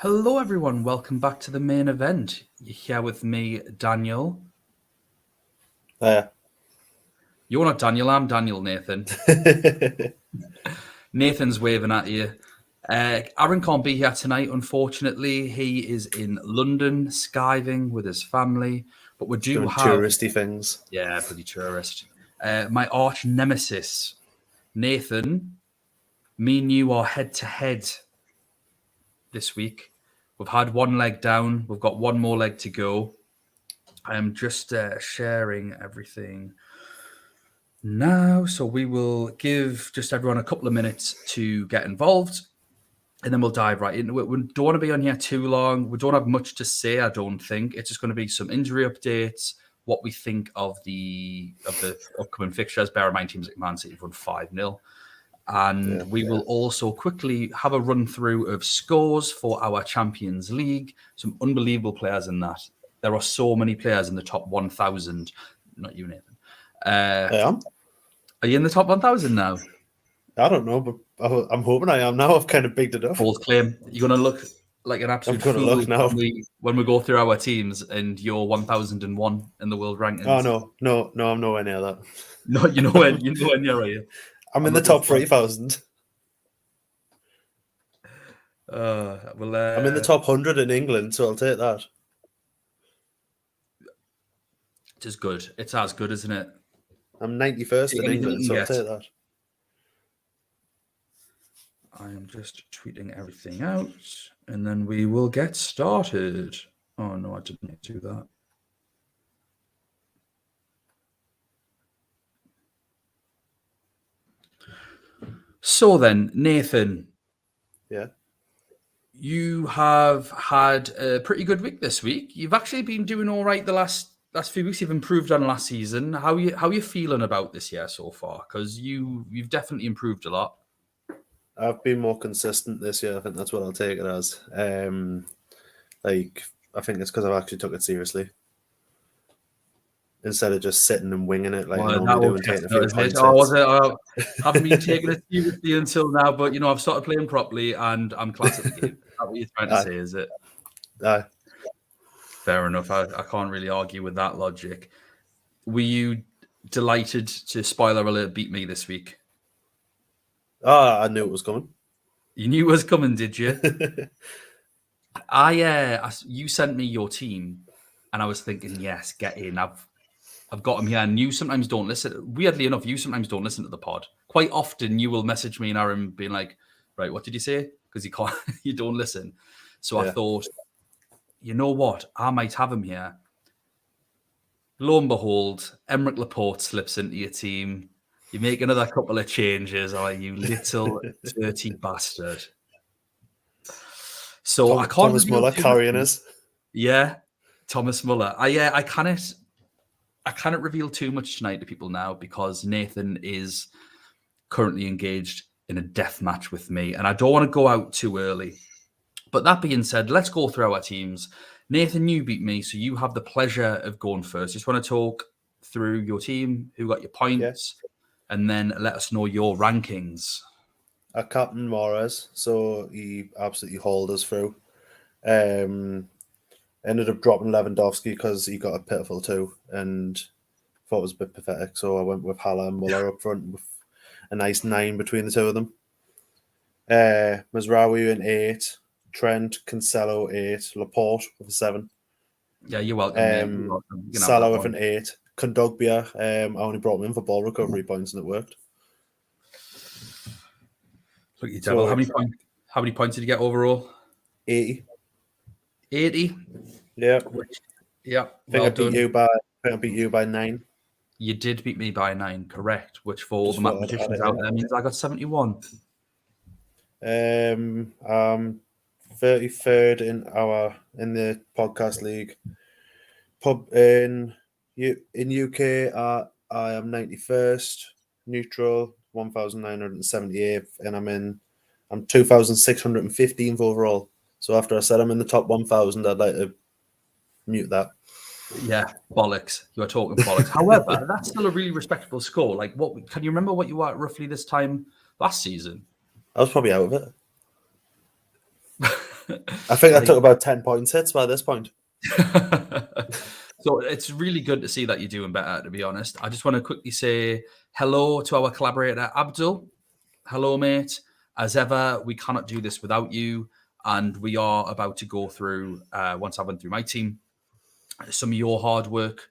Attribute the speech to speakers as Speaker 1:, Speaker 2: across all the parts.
Speaker 1: Hello, everyone. Welcome back to the main event. You're here with me, Daniel. You're not Daniel. I'm Daniel, Nathan. Nathan's waving at you. Aaron can't be here tonight, unfortunately. He is in London, skiving with his family. But we do
Speaker 2: Doing
Speaker 1: have
Speaker 2: touristy things.
Speaker 1: Yeah, pretty tourist. My arch nemesis, Nathan. Me and you are head to head this week. We've had one leg down. We've got one more leg to go. I am just sharing everything now. So we will give just everyone a couple of minutes to get involved. And then we'll dive right into it. We don't want to be on here too long. We don't have much to say, I don't think. It's just going to be some injury updates, what we think of the upcoming fixtures. Bear in mind, teams like Man City have won 5-0. And we will also quickly have a run through of scores for our Champions League. Some unbelievable players in that. There are so many players in the top 1,000. Not you, Nathan.
Speaker 2: I am.
Speaker 1: Are you in the top 1,000 now?
Speaker 2: I don't know, but I'm hoping I am now. I've kind of bigged it up.
Speaker 1: Bold claim. You're going to look like an absolute
Speaker 2: I'm gonna
Speaker 1: fool
Speaker 2: look now.
Speaker 1: when we go through our teams and you're 1,001 in the world rankings.
Speaker 2: Oh, no, I'm nowhere near that.
Speaker 1: No, you're nowhere near, are you?
Speaker 2: I'm in the top 3,000. I'm in the top 100 in England, so I'll take that.
Speaker 1: It is good. It's as good, isn't it?
Speaker 2: I'm 91st in England, so I'll take that.
Speaker 1: I am just tweeting everything out, and then we will get started. Oh, no, I didn't do that. So then, Nathan.
Speaker 2: Yeah.
Speaker 1: You have had a pretty good week this week. You've actually been doing all right the last few weeks. You've improved on last season. How are you feeling about this year so far? Because you've definitely improved a lot.
Speaker 2: I've been more consistent this year. I think that's what I'll take it as. I think it's because I've actually took it seriously instead of just sitting and winging it like I normally do and taking a few points.
Speaker 1: I haven't been taking it seriously until now, but I've started playing properly and I'm class at the game. Is that what you're trying to say, is it? Fair enough. I can't really argue with that logic. Were you delighted to, spoiler alert, beat me this week?
Speaker 2: I knew it was coming.
Speaker 1: You knew it was coming, did you? You sent me your team, and I was thinking, yes, get in. I've got him here. And you sometimes don't listen. Weirdly enough, you sometimes don't listen to the pod. Quite often, you will message me and Aaron being like, "Right, what did you say?" Because you don't listen. So I thought, you know what? I might have him here. Lo and behold, Emerick Laporte slips into your team. You make another couple of changes, you little dirty bastard. So I can't.
Speaker 2: Thomas Muller carrying us.
Speaker 1: Yeah, Thomas Muller. I cannot reveal too much tonight to people now because Nathan is currently engaged in a death match with me, and I don't want to go out too early. But that being said, let's go through our teams. Nathan, you beat me, so you have the pleasure of going first. Just want to talk through your team, who got your points, and then let us know your rankings.
Speaker 2: I captain Mahrez, so he absolutely hauled us through. Ended up dropping Lewandowski because he got a pitiful 2 and thought it was a bit pathetic. So I went with Haller and Muller up front with a nice 9 between the two of them. Mazraoui in 8, Trent, Cancelo 8, Laporte with a 7.
Speaker 1: Yeah, you're welcome.
Speaker 2: Salah with an 8. Kondogbia, I only brought him in for ball recovery points and it worked.
Speaker 1: Look, you devil. How many points did you get overall?
Speaker 2: 80.
Speaker 1: 80?
Speaker 2: Yeah.
Speaker 1: Yeah.
Speaker 2: I think I beat you by 9.
Speaker 1: You did beat me by 9, correct? Which for all the mathematicians out there means I got 71.
Speaker 2: 33rd in the podcast league. In UK, I am 91st, neutral 1,978th, and I'm 2,615th overall. So after I said I'm in the top 1,000, I'd like to mute that.
Speaker 1: Yeah, bollocks. You are talking bollocks. However, that's still a really respectable score. Like, what can you remember what you were at roughly this time last season?
Speaker 2: I was probably out of it. I think I took about 10 points hits by this point.
Speaker 1: So it's really good to see that you're doing better, to be honest. I just want to quickly say hello to our collaborator, Abdul. Hello, mate. As ever, we cannot do this without you. And we are about to go through, once I went through my team, some of your hard work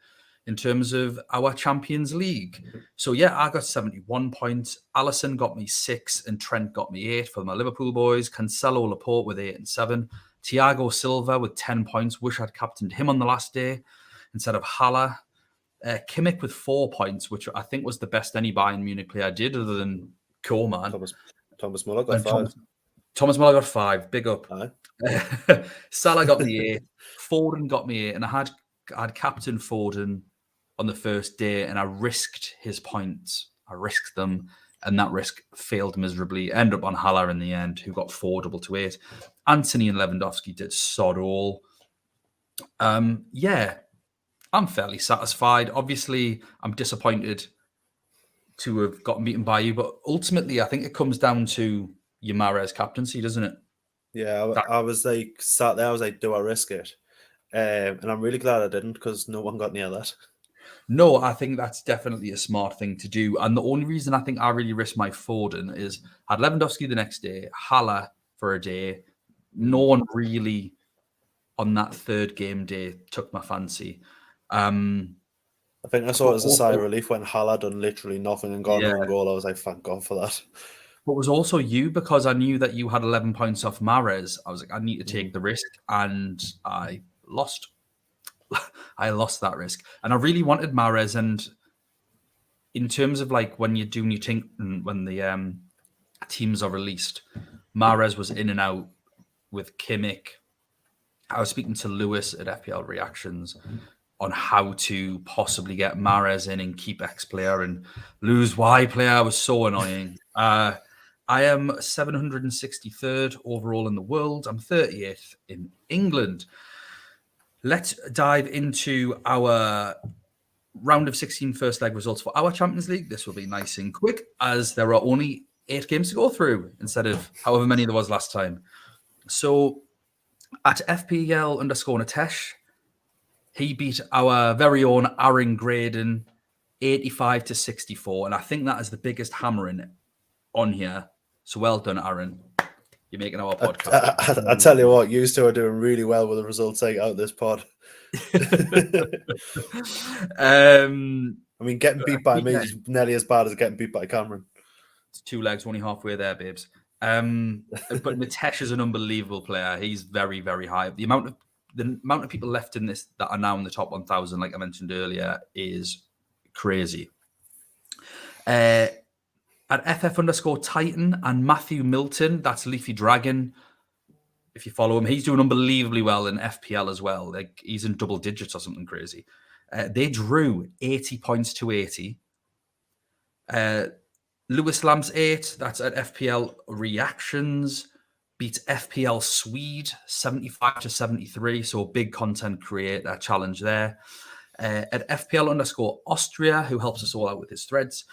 Speaker 1: in terms of our Champions League. So, yeah, I got 71 points. Allison got me 6 and Trent got me 8 for my Liverpool boys. Cancelo Laporte with 8 and 7. Thiago Silva with 10 points. Wish I'd captained him on the last day instead of Haller. Kimmich with 4 points, which I think was the best any Bayern Munich player did other than Koeman.
Speaker 2: Thomas Muller got 5.
Speaker 1: Thomas Muller got 5. Big up.
Speaker 2: Aye.
Speaker 1: Salah got me 8. Foden got me 8. And I had captain Foden on the first day, and I risked his points. I risked them, and that risk failed miserably. Ended up on Haller in the end, who got 4 double to 8. Anthony and Lewandowski did sod all. Yeah, I'm fairly satisfied. Obviously, I'm disappointed to have gotten beaten by you, but ultimately, I think it comes down to your Mahrez captaincy, doesn't it?
Speaker 2: Yeah, I was like sat there. I was like, do I risk it? And I'm really glad I didn't, because no one got near that.
Speaker 1: No, I think that's definitely a smart thing to do. And the only reason I think I really risked my Foden is I had Lewandowski the next day, Haller for a day. No one really on that third game day took my fancy.
Speaker 2: I think I saw it as a sigh of relief when Haller done literally nothing and got an own goal. I was like, thank God for that.
Speaker 1: But it was also you, because I knew that you had 11 points off Mahrez. I was like, I need to take the risk, and I lost. I lost that risk, and I really wanted Mahrez. And in terms of like when you're doing your thing, when the teams are released, Mahrez was in and out with Kimmich. I was speaking to Lewis at FPL Reactions on how to possibly get Mahrez in and keep X player and lose Y player. Was so annoying. I am 763rd overall in the world. I'm 38th in England. Let's dive into our round of 16 first leg results for our Champions League. This will be nice and quick, as there are only 8 games to go through instead of however many there was last time. So at FPL_Natesh, he beat our very own Aaron Graydon 85-64. And I think that is the biggest hammering on here. So well done, Aaron. You're making our podcast.
Speaker 2: I tell you what, you two are doing really well with the results out of this pod. I mean, getting beat by me is nearly as bad as getting beat by Cameron.
Speaker 1: It's 2 legs, only halfway there, babes. But Natesh is an unbelievable player. He's very, very high. The amount of people left in this that are now in the top 1,000, like I mentioned earlier, is crazy. At FF_Titan and Matthew Milton, that's Leafy Dragon. If you follow him, he's doing unbelievably well in FPL as well. Like he's in double digits or something crazy. They drew 80 points to 80. Lewis Lamb's 8, that's at FPL Reactions, beat FPL Swede 75-73. So big content creator challenge there. At FPL_Austria, who helps us all out with his threads,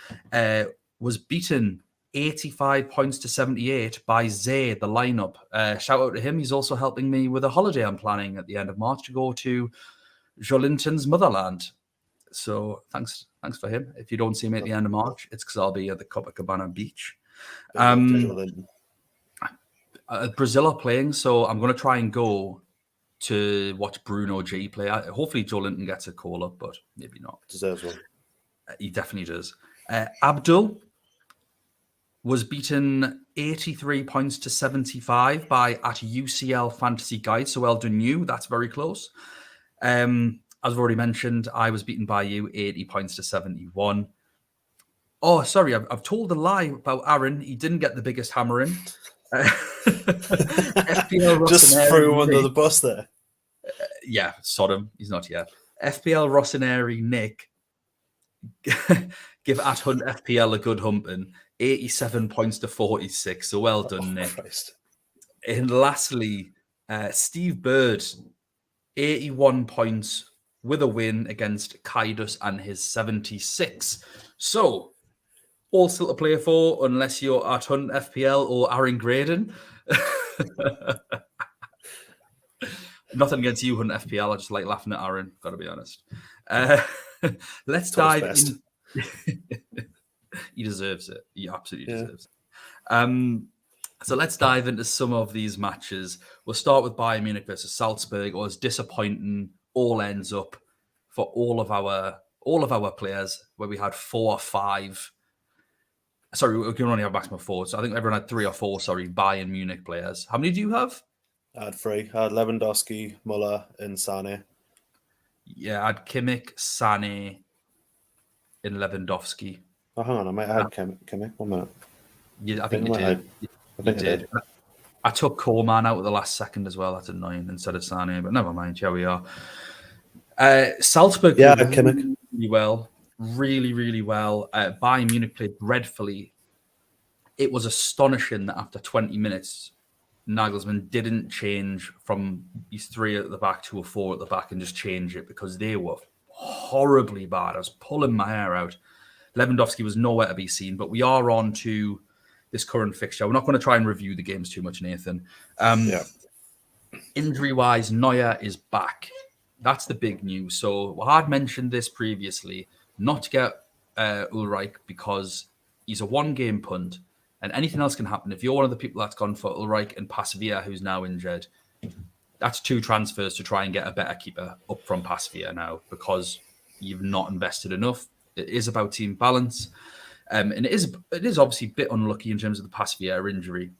Speaker 1: was beaten 85 points to 78 by Zay, the lineup. Shout out to him. He's also helping me with a holiday I'm planning at the end of March to go to Jolinton's motherland. So thanks for him. If you don't see me at the end of March, it's because I'll be at the Copacabana beach. Brazil are playing, so I'm going to try and go to watch Bruno G play. Hopefully Jolinton gets a call up, but maybe not.
Speaker 2: Deserves one.
Speaker 1: He definitely does. Abdul was beaten 83 points to 75 by at UCL Fantasy Guide. So well done you. That's very close. As I've already mentioned, I was beaten by you 80 points to 71. Oh, sorry. I've told a lie about Aaron. He didn't get the biggest hammering.
Speaker 2: Just threw him under the bus there.
Speaker 1: Yeah, Sodom. He's not here. FPL Rossoneri Nick. Give at Hunt FPL a good humping. 87 points to 46. So well done, Nick. Christ. And lastly, Steve Bird, 81 points with a win against Kaidus and his 76. So all still to play for, unless you're at Hunt FPL or Aaron Graydon. Nothing against you, Hunt FPL. I just like laughing at Aaron. Got to be honest. Let's dive in. He deserves it. He absolutely deserves it. So let's dive into some of these matches. We'll start with Bayern Munich versus Salzburg. It was disappointing. All ends up for all of our players, where we had 4 or 5. Sorry, we can only have maximum 4. So I think everyone had 3 or 4. Sorry, Bayern Munich players. How many do you have?
Speaker 2: I had 3. I had Lewandowski, Muller, and Sané.
Speaker 1: Yeah, I had Kimmich, Sané, and Lewandowski.
Speaker 2: Oh, hang on, I might have had Kimmich. 1 minute.
Speaker 1: Yeah, I think you did. You did. I took Coleman out at the last second as well. That's annoying, instead of Sané, but never mind. Here we are. Salzburg
Speaker 2: played
Speaker 1: really well. Really, really well. Bayern Munich played dreadfully. It was astonishing that after 20 minutes, Nagelsmann didn't change from his 3 at the back to a 4 at the back and just change it, because they were horribly bad. I was pulling my hair out. Lewandowski was nowhere to be seen, but we are on to this current fixture. We're not going to try and review the games too much, Nathan. Injury-wise, Neuer is back. That's the big news. So I had mentioned this previously, not to get Ulreich, because he's a 1-game punt, and anything else can happen. If you're one of the people that's gone for Ulreich and Pasveer, who's now injured, that's 2 transfers to try and get a better keeper up from Pasveer now, because you've not invested enough. It is about team balance. And it is obviously a bit unlucky in terms of the Pasveer injury.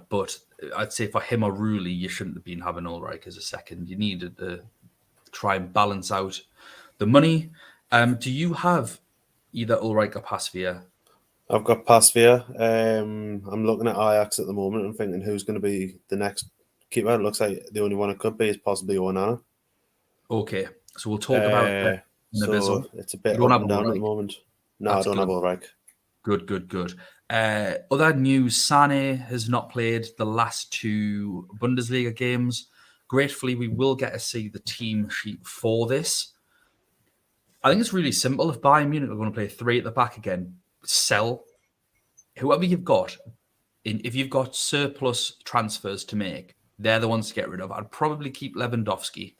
Speaker 1: But I'd say for him or Rulli, you shouldn't have been having Ulreich as a second. You needed to try and balance out the money. Do you have either Ulreich or Pasveer?
Speaker 2: I've got Pasveer. I'm looking at Ajax at the moment and thinking who's going to be the next keeper. It looks like the only one it could be is possibly Onana.
Speaker 1: Okay, so we'll talk about that.
Speaker 2: So it's a bit up and down at the moment. No, I don't have Ulreich.
Speaker 1: Good. Other news, Sané has not played the last 2 Bundesliga games. Gratefully, we will get to see the team sheet for this. I think it's really simple. If Bayern Munich are going to play 3 at the back again, sell whoever you've got. If you've got surplus transfers to make, they're the ones to get rid of. I'd probably keep Lewandowski.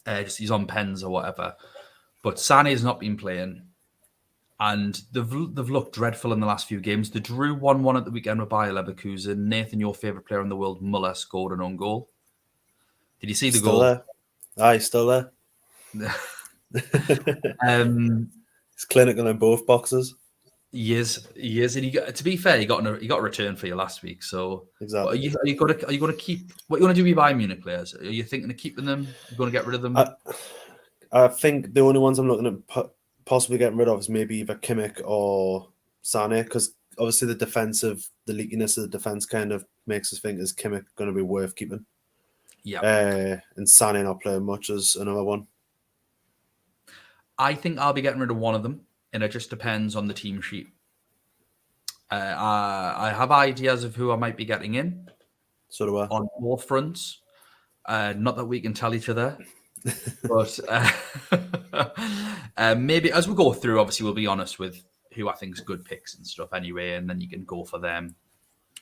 Speaker 1: Just he's on pens or whatever. But Sané has not been playing. And they've looked dreadful in the last few games. They drew 1-1 at the weekend with Bayer Leverkusen. Nathan, your favourite player in the world, Muller, scored an own goal. Did you see the goal?
Speaker 2: There. Aye, still there. He's clinical in both boxes.
Speaker 1: He is. And to be fair, he got a return for you last week. So
Speaker 2: exactly.
Speaker 1: Are you going to keep? What are you going to do with Bayern Munich players? Are you thinking of keeping them? You're going to get rid of them?
Speaker 2: I think the only ones I'm looking at possibly getting rid of is maybe either Kimmich or Sané, because obviously the leakiness of the defense kind of makes us think, is Kimmich going to be worth keeping?
Speaker 1: Yeah.
Speaker 2: And Sané not playing much as another one.
Speaker 1: I think I'll be getting rid of one of them, and it just depends on the team sheet. I have ideas of who I might be getting in.
Speaker 2: So do I.
Speaker 1: On both fronts. Not that we can tell each other. But maybe as we go through, obviously we'll be honest with who I think is good picks and stuff anyway, and then you can go for them.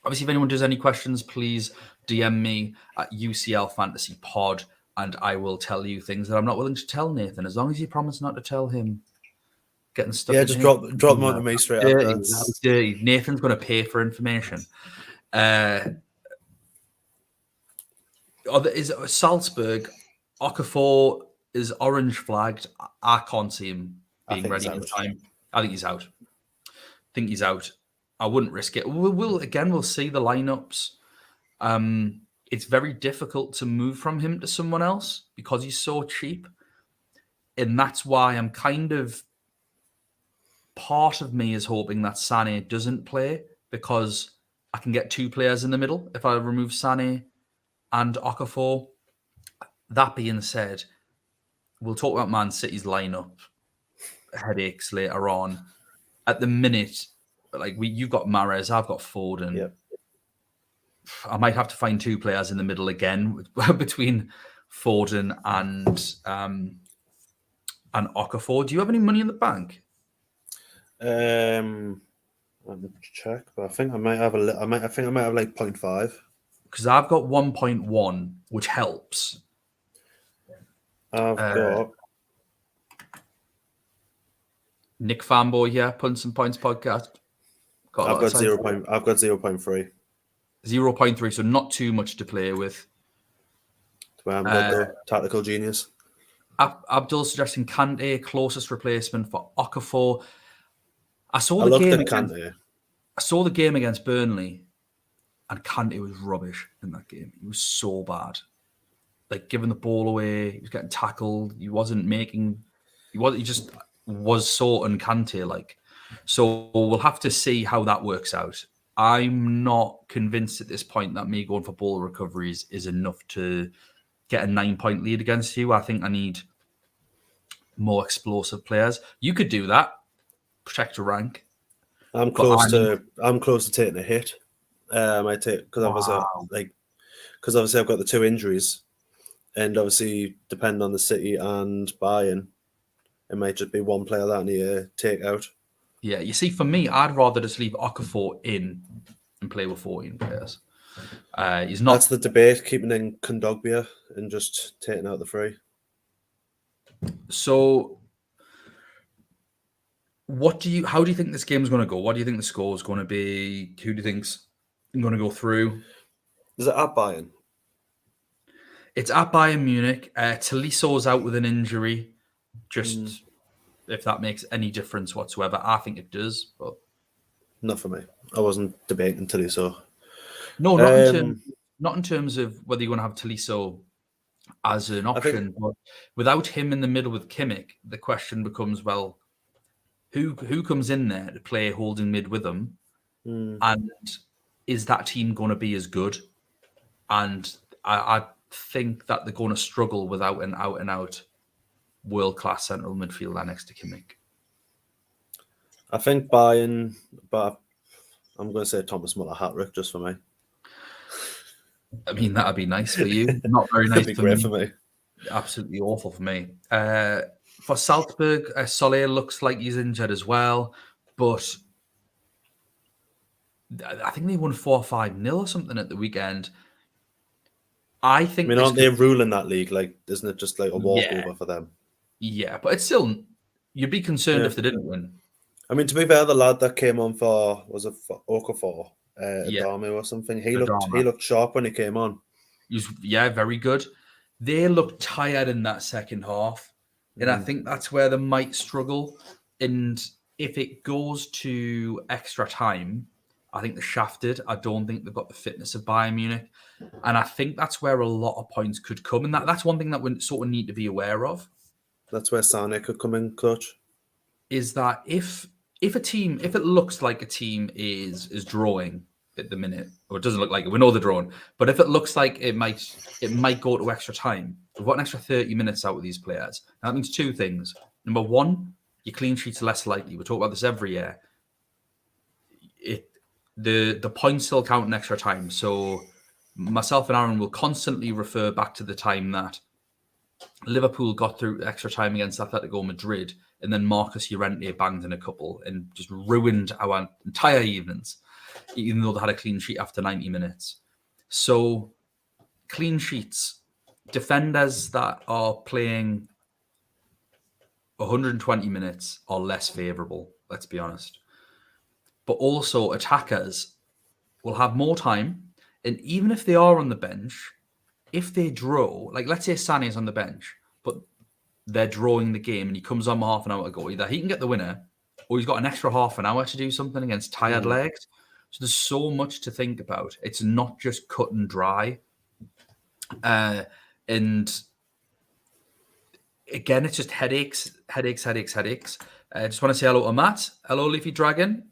Speaker 1: Obviously, if anyone does any questions, please DM me at UCL Fantasy Pod, and I will tell you things that I'm not willing to tell Nathan, as long as you promise not to tell him. Getting stuck.
Speaker 2: Yeah, just drop them onto me straight after.
Speaker 1: Dirty. Nathan's going to pay for information. Is Salzburg? Okafor is orange flagged. I can't see him being ready in time. I think he's out. I wouldn't risk it. We'll see the lineups. It's very difficult to move from him to someone else because he's so cheap. And that's why I'm kind of, part of me is hoping that Sané doesn't play, because I can get 2 players in the middle if I remove Sané and Okafor. That being said, we'll talk about Man City's lineup headaches later on. At the minute, you've got Mahrez, I've got Foden.
Speaker 2: Yep.
Speaker 1: I might have to find 2 players in the middle again between Foden and Okafor. Do you have any money in the bank?
Speaker 2: Let me check, but I think I might have like 0.5.
Speaker 1: because I've got 1.1, which helps.
Speaker 2: I've got
Speaker 1: Nick Fanboy here, Punts and Points podcast.
Speaker 2: I've got 0.3.
Speaker 1: 0.3, so not too much to play with.
Speaker 2: Where I'm good though. Tactical genius.
Speaker 1: Abdul suggesting Kante, closest replacement for Okafor. I saw
Speaker 2: looked at Kante.
Speaker 1: I saw the game against Burnley, and Kante was rubbish in that game. He was so bad. Like, giving the ball away, he was getting tackled. He just was so uncante like. So we'll have to see how that works out. I'm not convinced at this point that me going for ball recoveries is enough to get a 9-point lead against you. I think I need more explosive players. You could do that. Protect your rank.
Speaker 2: I'm close to taking a hit. I take because obviously I've got the 2 injuries, and obviously depending on the City and Bayern, it might just be one player that I need to take out.
Speaker 1: Yeah, you see, for me, I'd rather just leave Okafor in and play with 14 players. He's not.
Speaker 2: That's the debate: keeping in Kondogbia and just taking out the 3.
Speaker 1: So, how do you think this game's going to go? What do you think the score is going to be? Who do you think's going to go through?
Speaker 2: Is it at Bayern?
Speaker 1: It's at Bayern Munich. Toliso's out with an injury. Just if that makes any difference whatsoever, I think it does. But
Speaker 2: not for me. I wasn't debating Toliso.
Speaker 1: No, not in terms of whether you're going to have Toliso as an option. But without him in the middle with Kimmich, the question becomes, well, who comes in there to play holding mid with them? And is that team going to be as good? And I think that they're going to struggle without an out-and-out world-class central midfielder next to Kimmich.
Speaker 2: I think Bayern, but I'm going to say Thomas Muller hat-trick just for me.
Speaker 1: I mean, that'd be nice for you. Not very nice
Speaker 2: for me.
Speaker 1: Absolutely awful for me. For Salzburg, Soler looks like he's injured as well, but I think they won 4-5-0 or something at the weekend. I mean,
Speaker 2: aren't they ruling that league? Like, isn't it just like a walkover for them?
Speaker 1: Yeah, but it's still, you'd be concerned if they didn't win.
Speaker 2: I mean, to be fair, the lad that came on for Okafor, Adama or something, he looked sharp when he came on.
Speaker 1: He was, very good. They looked tired in that second half, and I think that's where they might struggle. And if it goes to extra time, I think they're shafted. I don't think they've got the fitness of Bayern Munich. And I think that's where a lot of points could come. And that's one thing that we sort of need to be aware of.
Speaker 2: That's where Sané could come in clutch.
Speaker 1: Is that if it looks like a team is drawing at the minute, or it doesn't look like it, we know they're drawing, but if it looks like it might go to extra time, we've got an extra 30 minutes out with these players. Now, that means 2 things. Number 1, your clean sheets are less likely. We talk about this every year. The points still count in extra time. So myself and Aaron will constantly refer back to the time that Liverpool got through extra time against Atletico Madrid, and then Marcus Llorente banged in a couple and just ruined our entire evenings, even though they had a clean sheet after 90 minutes. So clean sheets, defenders that are playing 120 minutes are less favourable, let's be honest. But also attackers will have more time, and even if they are on the bench, if they draw, like let's say Sané is on the bench, but they're drawing the game and he comes on half an hour ago, either he can get the winner or he's got an extra half an hour to do something against tired legs. So there's so much to think about. It's not just cut and dry. And again, it's just headaches. I just want to say hello to Matt. Hello, Leafy Dragon.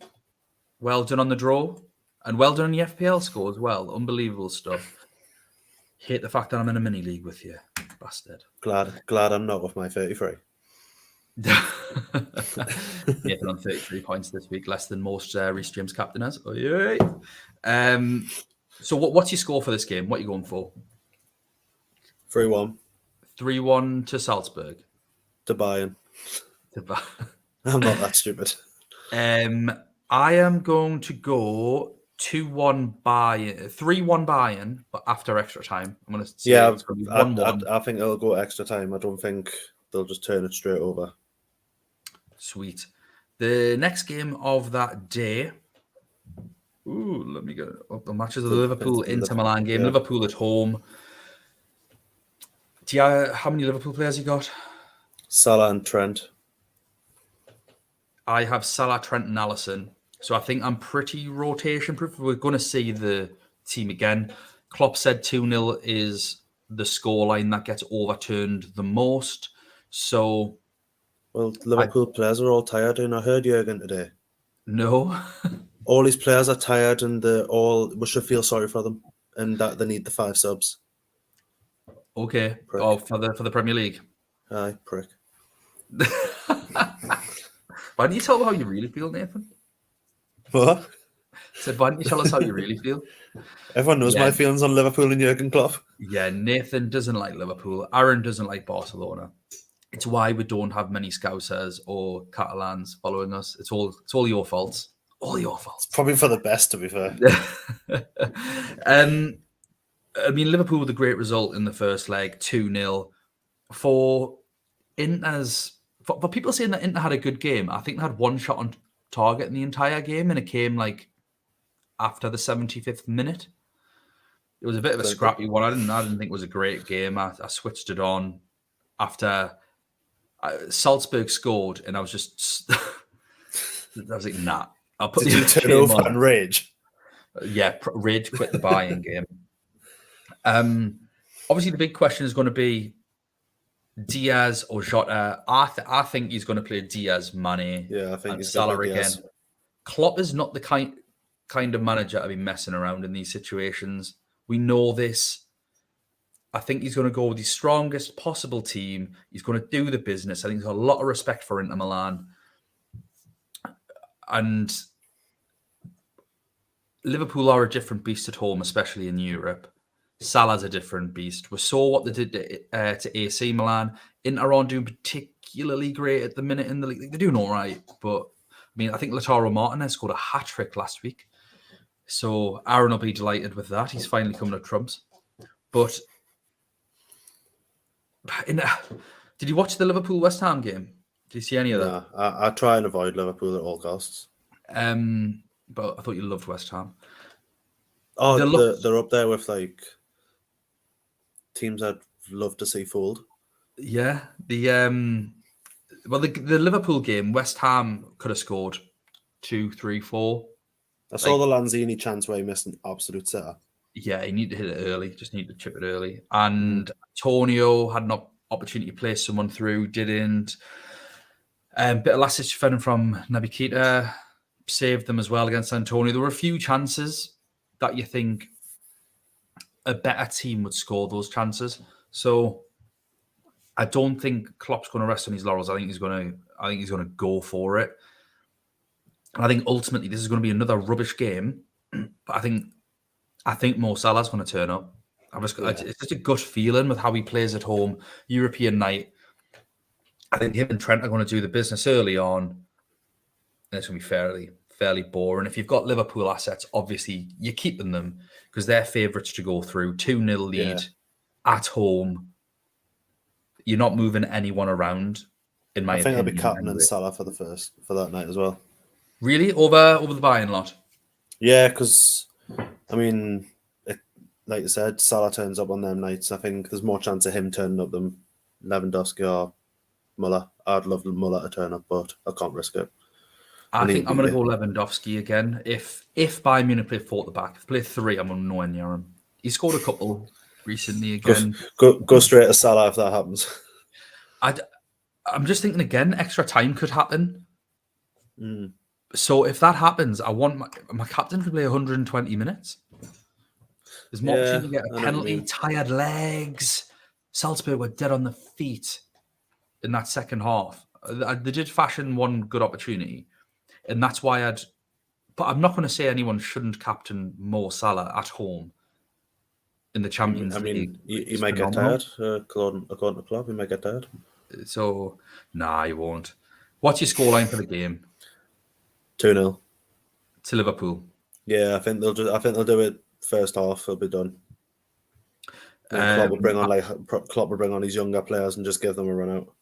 Speaker 1: Well done on the draw. And well done on the FPL score as well. Unbelievable stuff. Hate the fact that I'm in a mini league with you, bastard.
Speaker 2: Glad I'm not with my 33.
Speaker 1: Nathan on 33 points this week, less than most Reece James captainers. Oh, yeah. So what's your score for this game? What are you going for?
Speaker 2: 3-1.
Speaker 1: 3-1 to Salzburg.
Speaker 2: To Bayern. I'm not that stupid.
Speaker 1: I am going to go 2-1 Bayern, 3-1 Bayern, but after extra time. I'm going to say
Speaker 2: Yeah,
Speaker 1: it's going to be 1-1.
Speaker 2: I think it'll go extra time. I don't think they'll just turn it straight over.
Speaker 1: Sweet. The next game of that day. Ooh, let me get up the matches of the Liverpool Inter Milan game. Yeah. Liverpool at home. How many Liverpool players you got?
Speaker 2: Salah and Trent.
Speaker 1: I have Salah, Trent, and Alisson. So I think I'm pretty rotation proof. We're going to see the team again. Klopp said 2-0 is the scoreline that gets overturned the most. So,
Speaker 2: well, Liverpool players are all tired, and I heard Jurgen today.
Speaker 1: No.
Speaker 2: All these players are tired, and we should feel sorry for them, and that they need the 5 subs.
Speaker 1: Okay. Prick. Oh, for the Premier League.
Speaker 2: Aye, prick.
Speaker 1: Why don't you tell them how you really feel, Nathan?
Speaker 2: What?
Speaker 1: Said, why don't you tell us how you really feel?
Speaker 2: Everyone knows my feelings on Liverpool and Jurgen Klopp.
Speaker 1: Yeah, Nathan doesn't like Liverpool. Aaron doesn't like Barcelona. It's why we don't have many Scousers or Catalans following us. It's all your fault. All your fault.
Speaker 2: It's probably for the best, to be fair.
Speaker 1: I mean, Liverpool with a great result in the first leg, 2-0. For Inter's, for people saying that Inter had a good game, I think they had one shot on target in the entire game, and it came like after the 75th minute. It was a bit of a scrappy one. I didn't think it was a great game. I switched it on after Salzburg scored, and I was just, I was like, nah. I'll put
Speaker 2: Did you turn over and rage?
Speaker 1: Yeah, rage quit the Bayern game. Obviously, the big question is going to be Diaz or Jota. I think he's going to play Diaz, Mane,
Speaker 2: I think
Speaker 1: and Salah again. Klopp is not the kind of manager to be messing around in these situations. We know this. I think he's going to go with the strongest possible team. He's going to do the business. I think he's got a lot of respect for Inter Milan. And Liverpool are a different beast at home, especially in Europe. Salah's a different beast. We saw what they did to AC Milan. Inter aren't doing particularly great at the minute in the league. They're doing all right, but I mean, I think Lautaro Martinez scored a hat-trick last week. So Aaron will be delighted with that. He's finally coming to trumps. But did you watch the Liverpool-West Ham game? Did you see any of that?
Speaker 2: I try and avoid Liverpool at all costs.
Speaker 1: But I thought you loved West Ham.
Speaker 2: Oh, they're up there with like teams I'd love to see fold.
Speaker 1: Yeah, the Liverpool game, West Ham could have scored 2, 3, 4.
Speaker 2: I saw the Lanzini chance where he missed an absolute setter.
Speaker 1: Yeah, he needed to hit it early. Just needed to chip it early. And Antonio had an opportunity to play someone through, didn't. Bit of last-ditch defending from Naby Keita saved them as well against Antonio. There were a few chances that you think a better team would score those chances. So I don't think Klopp's going to rest on his laurels. I think he's going to go for it. And I think ultimately this is going to be another rubbish game. But I think Mo Salah's going to turn up. It's just a gut feeling with how he plays at home. European night. I think him and Trent are going to do the business early on. And it's going to be fairly boring. If you've got Liverpool assets, obviously you're keeping them because they're favourites to go through. 2-0 lead at home. You're not moving anyone around, in my opinion.
Speaker 2: I think I'll be captain and Salah for that night as well.
Speaker 1: Really? Over the Bayern lot?
Speaker 2: Yeah, because, I mean, like you said, Salah turns up on them nights. I think there's more chance of him turning up than Lewandowski or Muller. I'd love Muller to turn up, but I can't risk it.
Speaker 1: I think I'm going to go Lewandowski again. If Bayern Munich play 4 at the back, if they play 3, I'm nowhere near him. He scored a couple recently again.
Speaker 2: Go straight to Salah if that happens.
Speaker 1: I'm just thinking again, extra time could happen.
Speaker 2: Mm.
Speaker 1: So if that happens, I want my captain to play 120 minutes. There's more opportunity to get a penalty, tired legs. Salzburg were dead on the feet in that second half. They did fashion one good opportunity. And that's why but I'm not going to say anyone shouldn't captain Mo Salah at home in the Champions League.
Speaker 2: He might get tired. According to Klopp, he might get tired.
Speaker 1: So, nah, he won't. What's your scoreline for the game?
Speaker 2: 2-0.
Speaker 1: To Liverpool.
Speaker 2: Yeah, I think they'll do it first half. It'll be done. Then Klopp will bring on his younger players and just give them a run out.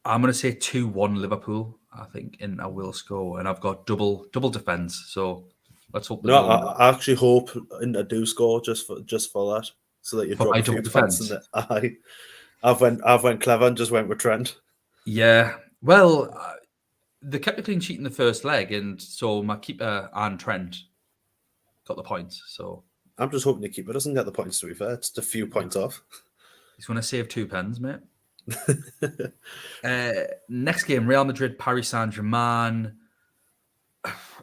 Speaker 1: I'm going to say 2-1 Liverpool. I think Inter will score, and I've got double defense. So let's hope.
Speaker 2: No, I actually hope Inter do score just for that, so that you drop
Speaker 1: my
Speaker 2: a few
Speaker 1: double
Speaker 2: points in the. I've went clever and just went with Trent.
Speaker 1: Yeah, well, they kept a clean sheet in the first leg, and so my keeper and Trent got the points. So
Speaker 2: I'm just hoping the keeper doesn't get the points. To be fair, it's a few points off.
Speaker 1: he's going to save 2 pence, mate. Next game, Real Madrid, Paris Saint-Germain.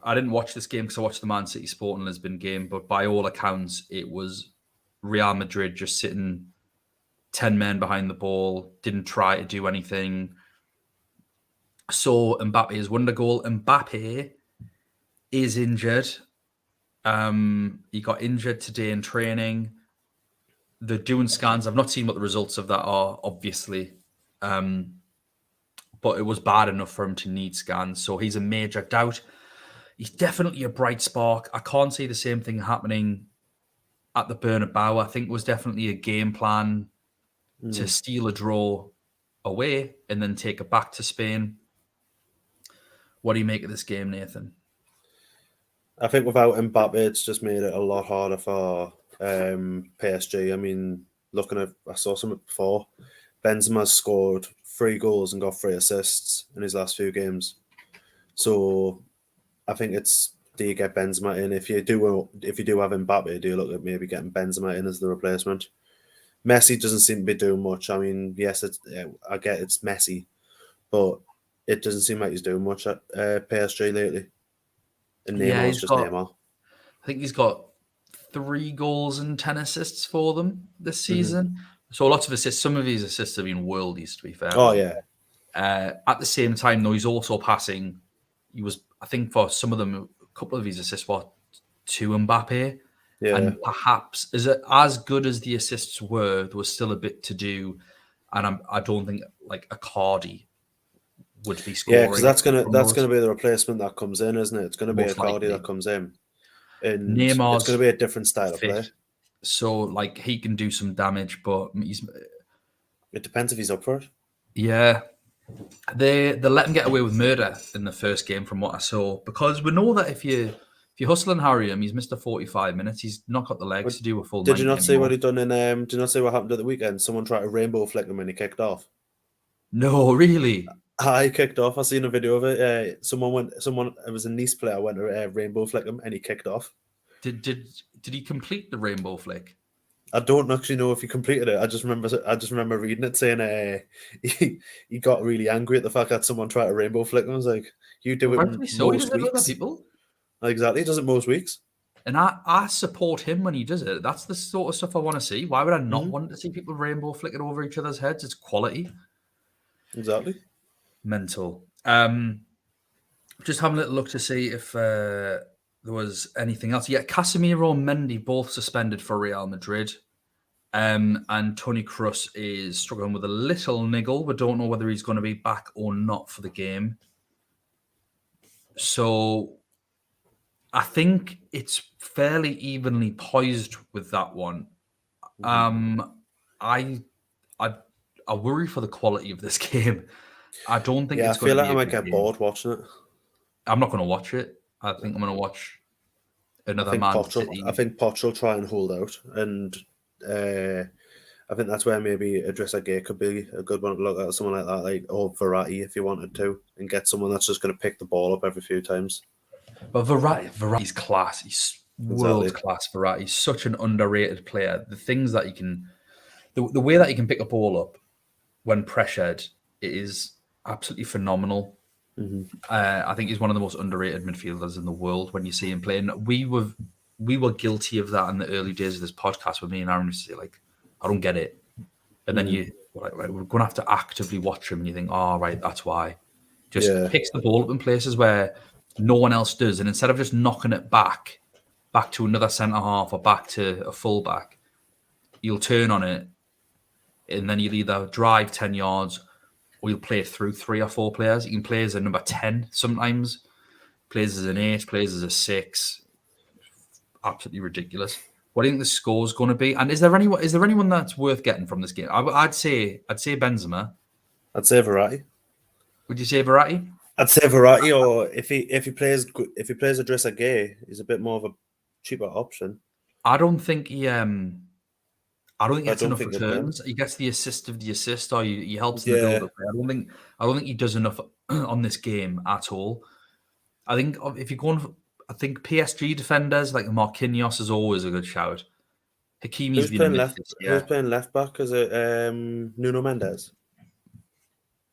Speaker 1: I didn't watch this game because I watched the Man City Sporting Lisbon game, but by all accounts, it was Real Madrid just sitting 10 men behind the ball, didn't try to do anything. Saw Mbappe's wonder goal. Mbappe is injured. He got injured today in training. They're doing scans. I've not seen what the results of that are, obviously. But it was bad enough for him to need scans. So he's a major doubt. He's definitely a bright spark. I can't see the same thing happening at the Bernabeu. I think it was definitely a game plan to steal a draw away and then take it back to Spain. What do you make of this game, Nathan?
Speaker 2: I think without Mbappe, it's just made it a lot harder for PSG. I mean, I saw some before. Benzema's scored 3 goals and got 3 assists in his last few games. So I think do you get Benzema in? If you do have Mbappe, do you look at maybe getting Benzema in as the replacement? Messi doesn't seem to be doing much. I mean, yes, I get it's Messi, but it doesn't seem like he's doing much at PSG lately. And Neymar's just Neymar.
Speaker 1: I think he's got 3 goals and 10 assists for them this season. So lots of assists. Some of his assists have been worldies, to be fair.
Speaker 2: Oh, yeah.
Speaker 1: At the same time, though, he's also passing. He was, I think, for some of them, a couple of his assists were to Mbappe.
Speaker 2: Yeah.
Speaker 1: And perhaps, as good as the assists were, there was still a bit to do. And I don't think, like, Icardi would be scoring.
Speaker 2: Yeah, because that's gonna be the replacement that comes in, isn't it? It's gonna be Icardi that comes in, and
Speaker 1: Neymar's
Speaker 2: it's gonna be a different style of play.
Speaker 1: So, like, he can do some damage, but
Speaker 2: it depends if he's up for it.
Speaker 1: Yeah, they let him get away with murder in the first game, from what I saw, because we know that if you hustle and hurry him, he's missed 45 minutes. He's not got the legs to do a full.
Speaker 2: Did you not see what he done in? Did you not see what happened at the weekend? Someone tried to rainbow flick him and he kicked off.
Speaker 1: No, really.
Speaker 2: I kicked off. I seen a video of it. It was a Nice player went to rainbow flick him and he kicked off.
Speaker 1: Did he complete the rainbow flick?
Speaker 2: I don't actually know if he completed it. I just remember reading it saying he got really angry at the fact that someone tried to rainbow flick him. I was like, you do it most weeks.
Speaker 1: People.
Speaker 2: Exactly, he does it most weeks.
Speaker 1: And I support him when he does it. That's the sort of stuff I want to see. Why would I not want to see people rainbow flick it over each other's heads? It's quality.
Speaker 2: Exactly.
Speaker 1: Mental. Just having a little look to see if there was anything else. Yeah, Casemiro and Mendy both suspended for Real Madrid. And Toni Kroos is struggling with a little niggle. We don't know whether he's going to be back or not for the game. So I think it's fairly evenly poised with that one. I worry for the quality of this game. I don't think it's going to be.
Speaker 2: I feel like I might get bored watching it.
Speaker 1: I'm not going to watch it. I think I'm going to watch another Man City.
Speaker 2: I think Poch will try and hold out, and I think that's where maybe Idrissa Gueye could be a good one to look at, someone like that, or Verratti if you wanted to, and get someone that's just going to pick the ball up every few times.
Speaker 1: But Verratti's class. He's world class. Verratti. He's such an underrated player. The things that he can, the way that he can pick a ball up when pressured, it is absolutely phenomenal. I think he's one of the most underrated midfielders in the world when you see him playing. We were guilty of that in the early days of this podcast with me and Aaron used to say, like, I don't get it. And then we're going to have to actively watch him and you think, oh, right, that's why. Just picks the ball up in places where no one else does. And instead of just knocking it back to another centre-half or back to a full-back, you'll turn on it and then you'll either drive 10 yards or you'll play through 3 or 4 players. You can play as a number 10 sometimes, plays as an 8, plays as a 6. absolutely ridiculous. What do you think the score's going to be? And is there anyone that's worth getting from this game? I'd say Benzema.
Speaker 2: I'd say Verratti.
Speaker 1: Would you say Verratti?
Speaker 2: I'd say Verratti, or if he plays Idrissa Gueye, he's a bit more of a cheaper option.
Speaker 1: I don't think he gets enough
Speaker 2: think he'll
Speaker 1: returns. He gets the assist of the assist, or he helps in the build-up. I don't think he does enough on this game at all. I think if you're going, I think PSG defenders like Marquinhos is always a good shout. Hakimi's been in this year.
Speaker 2: Who's playing left back? Is it Nuno Mendes?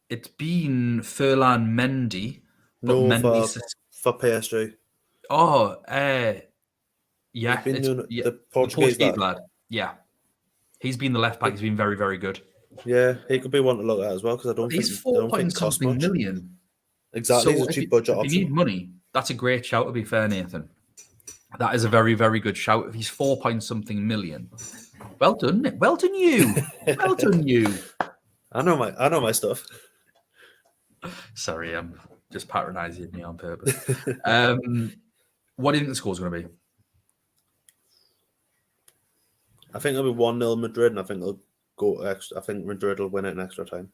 Speaker 1: It's been Ferland Mendy, but
Speaker 2: No,
Speaker 1: Mendy's
Speaker 2: for PSG.
Speaker 1: Oh, yeah,
Speaker 2: the Portuguese lad.
Speaker 1: Yeah, he's been the left back. He's been very, very good.
Speaker 2: Yeah, he could be one to look at as well because I don't think it costs much.
Speaker 1: Million.
Speaker 2: Exactly,
Speaker 1: So
Speaker 2: it's a cheap budget option.
Speaker 1: If you need money, that's a great shout. To be fair, Nathan, that is a very, very good shout. If he's £4 million, well done, you, well done, you.
Speaker 2: I know my stuff.
Speaker 1: Sorry, I'm just patronising you on purpose. What do you think the score's going to be?
Speaker 2: I think it'll be 1-0 Madrid, and I think they'll go extra. I think Madrid will win it in extra time.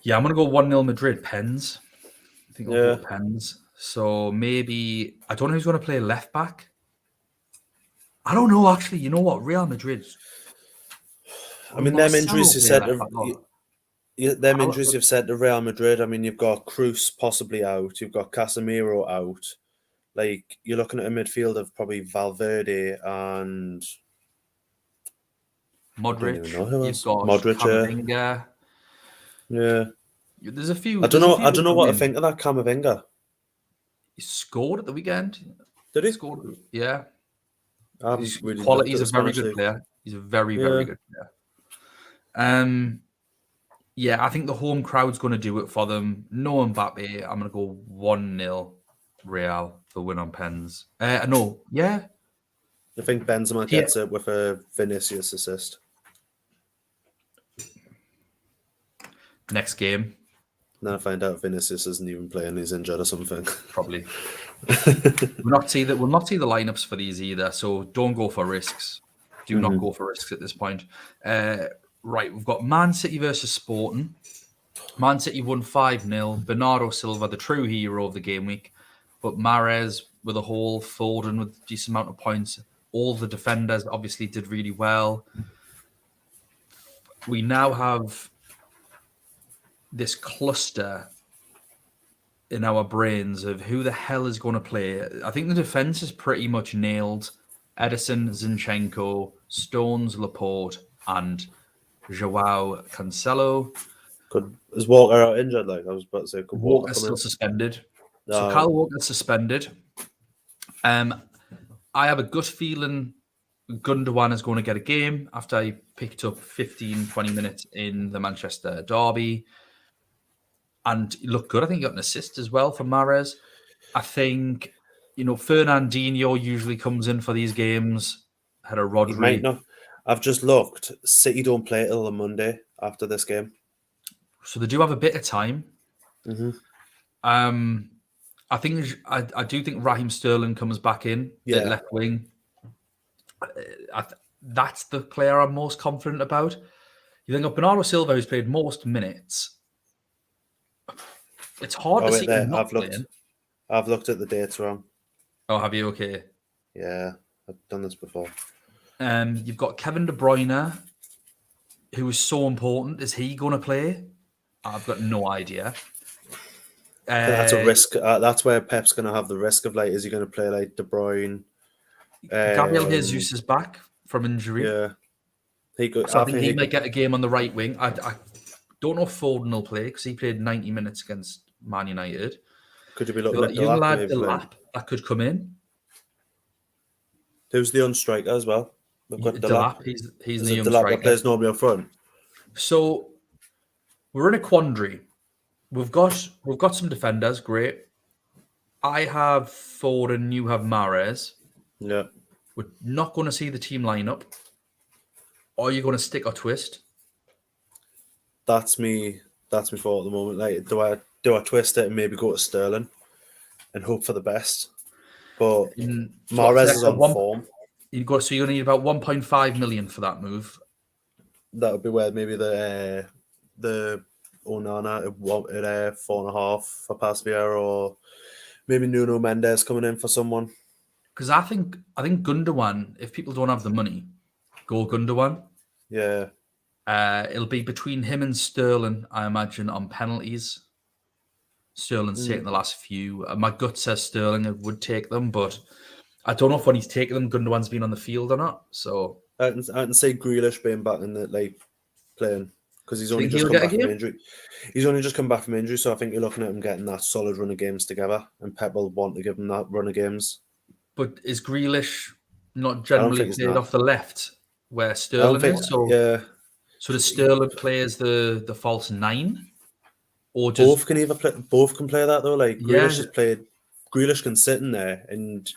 Speaker 1: Yeah, I'm going to go 1-0 Madrid. Pens. I think I'll go Pens. So maybe I don't know who's going to play left back. I don't know actually. You know what? Real Madrid.
Speaker 2: I mean, them injuries you said. Them injuries you've said to Real Madrid. I mean, you've got Cruz possibly out. You've got Casemiro out. Like, you're looking at a midfield of probably Valverde and
Speaker 1: Modric.
Speaker 2: You've
Speaker 1: got
Speaker 2: Modric.
Speaker 1: Camavinga.
Speaker 2: Yeah.
Speaker 1: There's a few.
Speaker 2: I don't know what to think of that Camavinga.
Speaker 1: He scored at the weekend.
Speaker 2: Did he?
Speaker 1: Scored. Yeah.
Speaker 2: He's a
Speaker 1: very good player. He's a very, very good player. Yeah, I think the home crowd's going to do it for them. No Mbappe. I'm going to go 1-0 Real for win on pens. No, yeah.
Speaker 2: I think Benzema gets it with a Vinicius assist.
Speaker 1: Next game.
Speaker 2: Then I find out Vinicius isn't even playing; he's injured or something.
Speaker 1: Probably. We'll not see the lineups for these either. So don't go for risks. Do not go for risks at this point. Right, we've got Man City versus Sporting. Man City won 5-0. Bernardo Silva, the true hero of the game week. But Mahrez with a haul, Foden with a decent amount of points. All the defenders obviously did really well. We now have this cluster in our brains of who the hell is going to play. I think the defense is pretty much nailed. Edison, Zinchenko, Stones, Laporte, and Joao Cancelo.
Speaker 2: Is Walker out injured? Like I was about to say,
Speaker 1: Walker's still suspended. So Kyle Walker's suspended. I have a gut feeling Gundogan is going to get a game after he picked up 15-20 minutes in the Manchester derby. And he looked good. I think he got an assist as well from Mahrez. I think, Fernandinho usually comes in for these games. Had a Rodri.
Speaker 2: He might not. I've just looked. City don't play till the Monday after this game.
Speaker 1: So they do have a bit of time.
Speaker 2: Mm-hmm.
Speaker 1: I do think Raheem Sterling comes back in at left wing. That's the player I'm most confident about. You think of Bernardo Silva, who's played most minutes. It's hard to see him not playing.
Speaker 2: I've looked at the dates wrong.
Speaker 1: Oh, have you? Okay.
Speaker 2: Yeah, I've done this before.
Speaker 1: You've got Kevin De Bruyne, who is so important. Is he going to play? I've got no idea.
Speaker 2: That's a risk. That's where Pep's going to have the risk of, like, is he going to play like De Bruyne?
Speaker 1: Gabriel Jesus is back from injury.
Speaker 2: Yeah.
Speaker 1: I think he might get a game on the right wing. I don't know if Foden will play because he played 90 minutes against Man United.
Speaker 2: Could you be looking at
Speaker 1: Delap that could come in?
Speaker 2: Who's the on-striker as well? We've got
Speaker 1: Delap. He's the young
Speaker 2: Delap
Speaker 1: striker.
Speaker 2: That plays nobody up front.
Speaker 1: So we're in a quandary. We've got some defenders. Great. I have Foden. You have Mahrez.
Speaker 2: Yeah.
Speaker 1: We're not going to see the team lineup. Are you going to stick or twist?
Speaker 2: That's me thought at the moment. Like, do I twist it and maybe go to Sterling and hope for the best? But
Speaker 1: So
Speaker 2: Mahrez is
Speaker 1: extra
Speaker 2: on form.
Speaker 1: So you're going to need about 1.5 million for that move.
Speaker 2: That would be where maybe the Onana at 4.5 for Pasveer, or maybe Nuno Mendes coming in for someone.
Speaker 1: Because I think Gundogan, if people don't have the money, go Gundogan.
Speaker 2: Yeah.
Speaker 1: It'll be between him and Sterling, I imagine, on penalties. Sterling's taken the last few. My gut says Sterling would take them, but I don't know if when he's taken them, Gundogan's been on the field or not. So
Speaker 2: I can say Grealish being back in the playing, because he's
Speaker 1: do you
Speaker 2: only
Speaker 1: think
Speaker 2: just
Speaker 1: he'll
Speaker 2: come
Speaker 1: get a
Speaker 2: back from
Speaker 1: game?
Speaker 2: injury. He's only just come back from injury, so I think you're looking at him getting that solid run of games together, and Pep will want to give him that run of games.
Speaker 1: But is Grealish not
Speaker 2: I don't
Speaker 1: generally
Speaker 2: think he's
Speaker 1: played
Speaker 2: not.
Speaker 1: off the left where
Speaker 2: I don't
Speaker 1: Sterling
Speaker 2: think.
Speaker 1: is? So,
Speaker 2: Yeah,
Speaker 1: so does Sterling play as the false nine? Or
Speaker 2: both can either play. Both can play that though. Like
Speaker 1: yeah,
Speaker 2: Grealish has played. Grealish can sit in there, and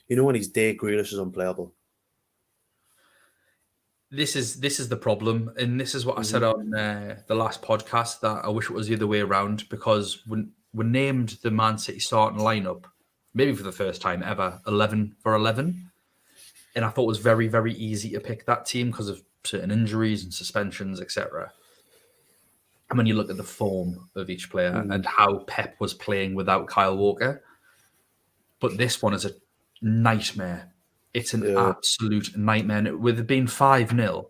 Speaker 2: when he's dead, Grealish is unplayable.
Speaker 1: this is the problem, and this is what I said on the last podcast, that I wish it was the other way around, because when we named the Man City starting lineup, maybe for the first time ever, 11 for 11, and I thought it was very, very easy to pick that team because of certain injuries and suspensions, etc. And when you look at the form of each player and how Pep was playing without Kyle Walker, but this one is a nightmare. It's an absolute nightmare. With it being 5-0,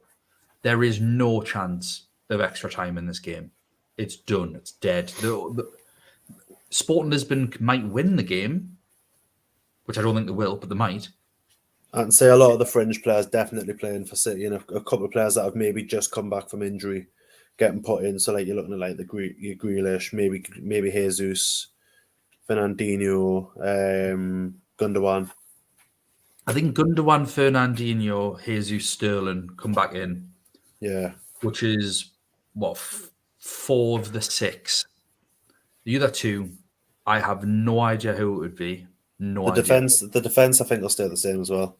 Speaker 1: there is no chance of extra time in this game. It's done. It's dead. The Sporting Lisbon might win the game, which I don't think they will, but they might.
Speaker 2: I can say a lot of the fringe players definitely playing for City, and a couple of players that have maybe just come back from injury getting put in. So you're looking at your Grealish, maybe Jesus, Fernandinho, Gundogan.
Speaker 1: I think Gundogan, Fernandinho, Jesus, Sterling come back in.
Speaker 2: Yeah.
Speaker 1: Which is, 4 of the 6. The other 2, I have no idea who it would be. No idea.
Speaker 2: The defense, I think will stay the same as well.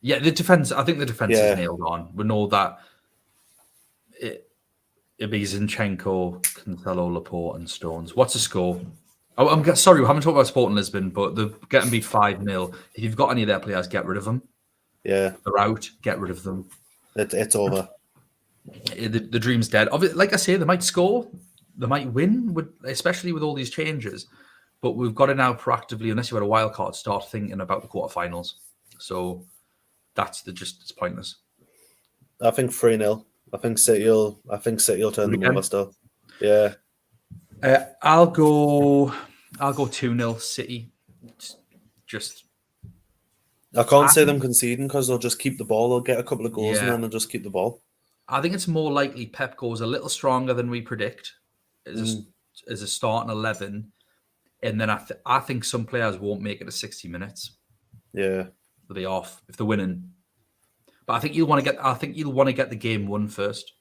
Speaker 1: Yeah, the defense. I think the defense is nailed on. We know that it'll be Zinchenko, Cancelo, Laporte, and Stones. What's the score? I'm sorry, we haven't talked about Sporting Lisbon, but they're getting beat 5-0. If you've got any of their players, get rid of them.
Speaker 2: Yeah,
Speaker 1: they're out. Get rid of them.
Speaker 2: It's over.
Speaker 1: The dream's dead. Like I say, they might score, they might win, especially with all these changes. But we've got to now proactively, unless you had a wild card, start thinking about the quarterfinals. So it's pointless.
Speaker 2: I think 3-0. I think City will turn them over still. Yeah.
Speaker 1: I'll go 2-0 City. Just
Speaker 2: I can't say them conceding, because they'll just keep the ball. They'll get a couple of goals and then they'll just keep the ball.
Speaker 1: I think it's more likely Pep goes a little stronger than we predict as a starting 11, and then I think some players won't make it to 60 minutes.
Speaker 2: Yeah,
Speaker 1: they'll be off if they're winning. But I think you'll want to get the game won first.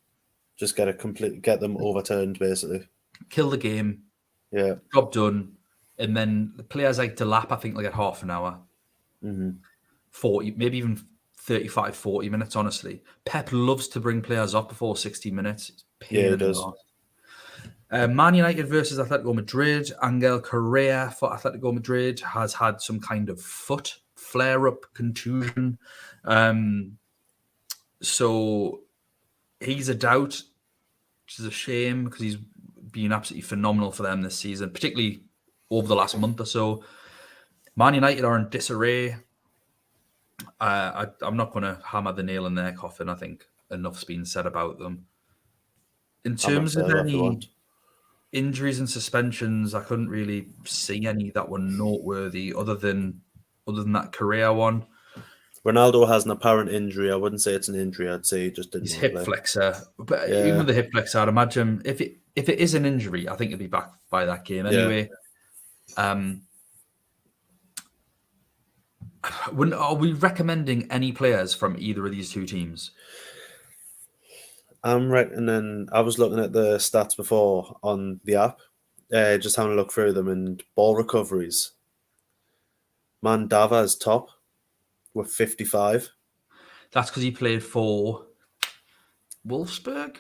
Speaker 2: Just get them overturned, basically.
Speaker 1: Kill the game.
Speaker 2: Yeah.
Speaker 1: Job done. And then the players like Delap, I think they'll get half an hour. 40, maybe even 35, 40 minutes, honestly. Pep loves to bring players up before 60 minutes.
Speaker 2: Yeah, he does.
Speaker 1: Man United versus Atletico Madrid. Angel Correa for Atletico Madrid has had some kind of foot flare-up contusion. So he's a doubt, which is a shame because he's been absolutely phenomenal for them this season, particularly over the last month or so. Man United are in disarray. I'm not going to hammer the nail in their coffin. I think enough's been said about them. In terms of any injuries and suspensions, I couldn't really see any that were noteworthy other than that Correa one.
Speaker 2: Ronaldo has an apparent injury. I wouldn't say it's an injury. I'd say he just didn't.
Speaker 1: His hip flexor, but even with the hip flexor, I'd imagine if it is an injury, I think he'll be back by that game anyway. Yeah. Are we recommending any players from either of these two teams?
Speaker 2: I'm reckoning. I was looking at the stats before on the app, just having a look through them, and ball recoveries. Mandava is top with 55.
Speaker 1: That's because he played for Wolfsburg?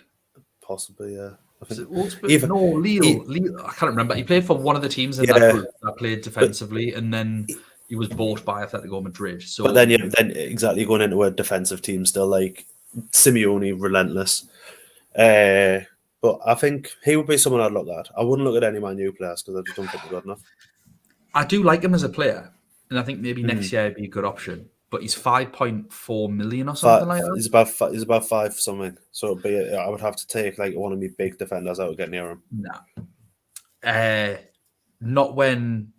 Speaker 2: Possibly, yeah.
Speaker 1: Is it Wolfsburg? Lille. I can't remember. He played for one of the teams in that group that played defensively, and then He was bought by Atletico Madrid. So,
Speaker 2: But then exactly going into a defensive team still, like Simeone, relentless. But I think he would be someone I'd look at. I wouldn't look at any of my new players because I just don't think they're good enough.
Speaker 1: I do like him as a player, and I think maybe next year would be a good option. But he's 5.4 million or something like that.
Speaker 2: He's about 5 something. So it'd be, I would have to take like one of my big defenders out to get near him.
Speaker 1: Nah. Not when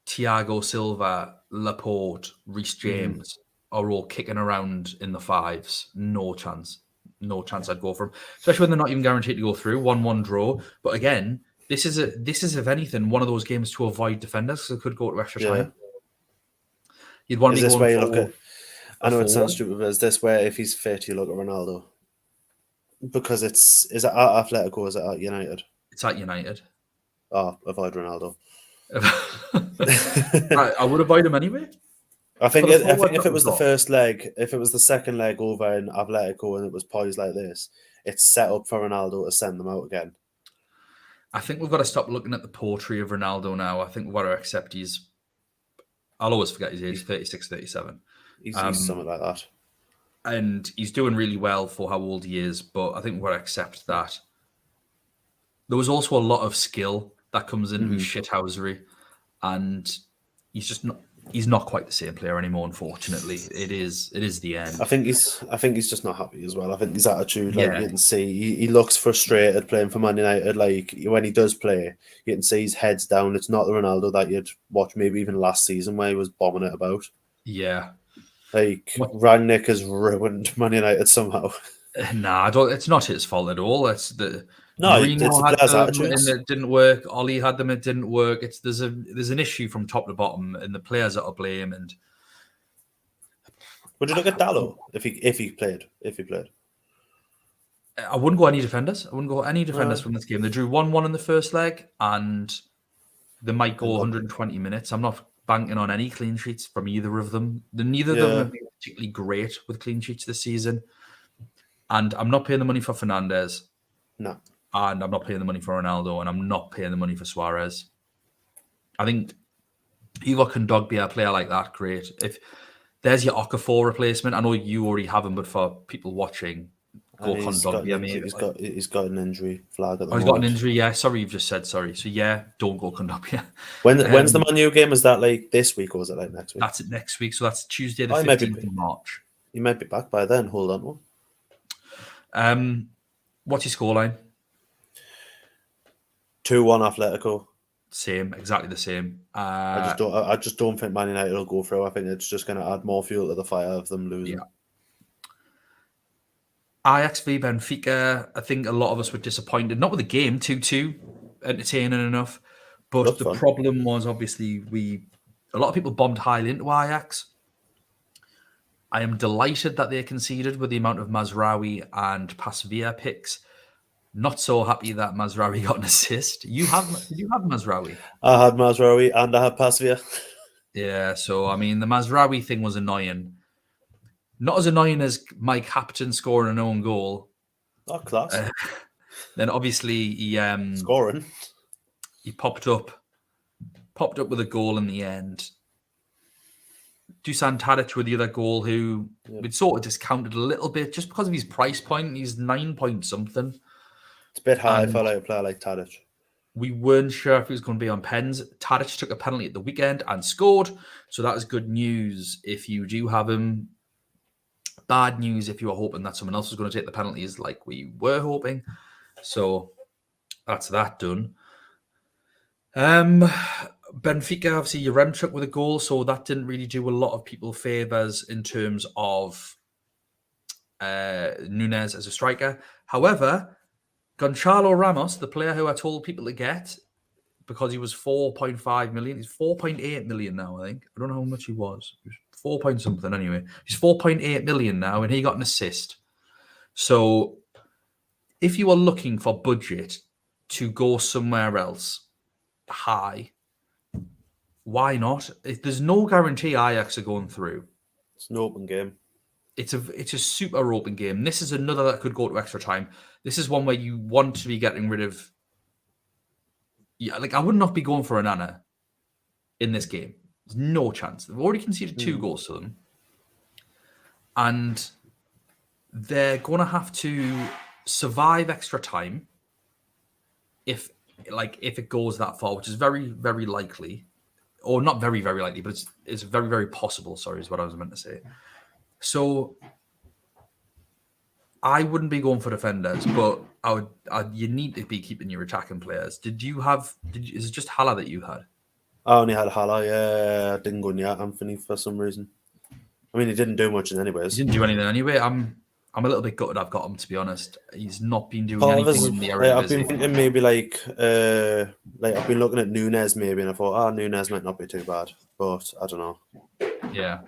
Speaker 1: Thiago Silva, Laporte, Reece James are all kicking around in the 5s. No chance. No chance I'd go for him. Especially when they're not even guaranteed to go through. 1-1 draw. But again, this is if anything, one of those games to avoid defenders because it could go to extra time. You'd want to be going for...
Speaker 2: I know it sounds stupid, but is this where if he's fit, you look at Ronaldo? Because is it at Atletico or is it at United?
Speaker 1: It's at United.
Speaker 2: Oh, avoid Ronaldo.
Speaker 1: I would avoid him anyway.
Speaker 2: I think if it was the first leg, if it was the second leg over in Atletico and it was poised like this, it's set up for Ronaldo to send them out again.
Speaker 1: I think we've got to stop looking at the portrait of Ronaldo now. I think we've got to accept I'll always forget his age, 36, 37.
Speaker 2: He's something like that.
Speaker 1: And he's doing really well for how old he is, but I think we've got to accept that. There was also a lot of skill that comes into his shithousery, and he's not quite the same player anymore, unfortunately. It is the end.
Speaker 2: I think he's just not happy as well. I think his attitude, you can see, he looks frustrated playing for Man United. Like when he does play, you can see his head's down. It's not the Ronaldo that you'd watch maybe even last season where he was bombing it about.
Speaker 1: Yeah.
Speaker 2: Like Rangnick has ruined Man United somehow.
Speaker 1: Nah, it's not his fault at all. It's the
Speaker 2: Mourinho
Speaker 1: had them and it didn't work. Oli had them, it didn't work. There's an issue from top to bottom, and the players are to blame. And
Speaker 2: would you look at Dallo if he played?
Speaker 1: I wouldn't go any defenders. I wouldn't go any defenders from this game. They drew 1-1 in the first leg, and they might go 120 minutes. I'm not banking on any clean sheets from either of them. Neither of them have been particularly great with clean sheets this season. And I'm not paying the money for Fernandes.
Speaker 2: No.
Speaker 1: And I'm not paying the money for Ronaldo, and I'm not paying the money for Suarez. I think either Kondogbia, a player like that, great. If there's your Okafor replacement, I know you already have him, but for people watching, go Kondogbia.
Speaker 2: He's got an injury flag at the moment.
Speaker 1: He's got an injury, yeah. Sorry, you've just said sorry. So, yeah, don't go Kondogbia.
Speaker 2: When's the Man U game? Is that like this week or is it like next week?
Speaker 1: That's it next week. So that's Tuesday the 15th of March.
Speaker 2: He might be back by then. Hold on.
Speaker 1: What's your scoreline?
Speaker 2: 2-1 Atletico.
Speaker 1: Same, exactly the same.
Speaker 2: I just don't think Man United will go through. I think it's just going to add more fuel to the fire of them losing.
Speaker 1: Yeah. Ajax v Benfica. I think a lot of us were disappointed. Not with the game, 2-2, entertaining enough. But the problem was obviously a lot of people bombed highly into Ajax. I am delighted that they conceded with the amount of Mazraoui and Pasveer picks. Not so happy that Mazraoui got an assist. Did you have Mazraoui?
Speaker 2: I had Mazraoui and I had Pasveer.
Speaker 1: Yeah, so I mean the Mazraoui thing was annoying. Not as annoying as Mike Hapton scoring an own goal.
Speaker 2: Oh, class.
Speaker 1: Then obviously he
Speaker 2: scoring.
Speaker 1: He popped up with a goal in the end. Dusan Tadic with the other goal, who we'd sort of discounted a little bit just because of his price point. He's 9 point something.
Speaker 2: It's a bit high for a player like Tadic.
Speaker 1: We weren't sure if he was going to be on pens. Tadic took a penalty at the weekend and scored. So that is good news if you do have him. Bad news if you were hoping that someone else was going to take the penalties like we were hoping. So that's that done. Benfica, obviously, Yaremchuk with a goal, so that didn't really do a lot of people favours in terms of Nunes as a striker. However, Gonçalo Ramos, the player who I told people to get, because he was 4.5 million, he's 4.8 million now, I think. I don't know how much he was. He was 4 point something anyway. He's 4.8 million now, and he got an assist. So if you are looking for budget to go somewhere else high, why not? There's no guarantee Ajax are going through.
Speaker 2: It's an open game.
Speaker 1: It's a super open game. This is another that could go to extra time. This is one where you want to be getting rid of. Yeah, like I would not be going for an Anna in this game. There's no chance. They've already conceded 2 goals to them. And they're going to have to survive extra time if it goes that far, which is very, very likely. Or not very, very likely, but it's very, very possible, sorry, is what I was meant to say. So I wouldn't be going for defenders, but you need to be keeping your attacking players. Is it just Haller that you had?
Speaker 2: I only had Haller, yeah. I didn't go near Anthony for some reason. I mean, he didn't do much in anyways.
Speaker 1: He didn't do anything anyway. I'm a little bit gutted I've got him, to be honest. He's not been doing anything in the Eredivisie.
Speaker 2: I've been thinking maybe I've been looking at Nunes maybe, and I thought, Nunes might not be too bad, but I don't know.
Speaker 1: Yeah.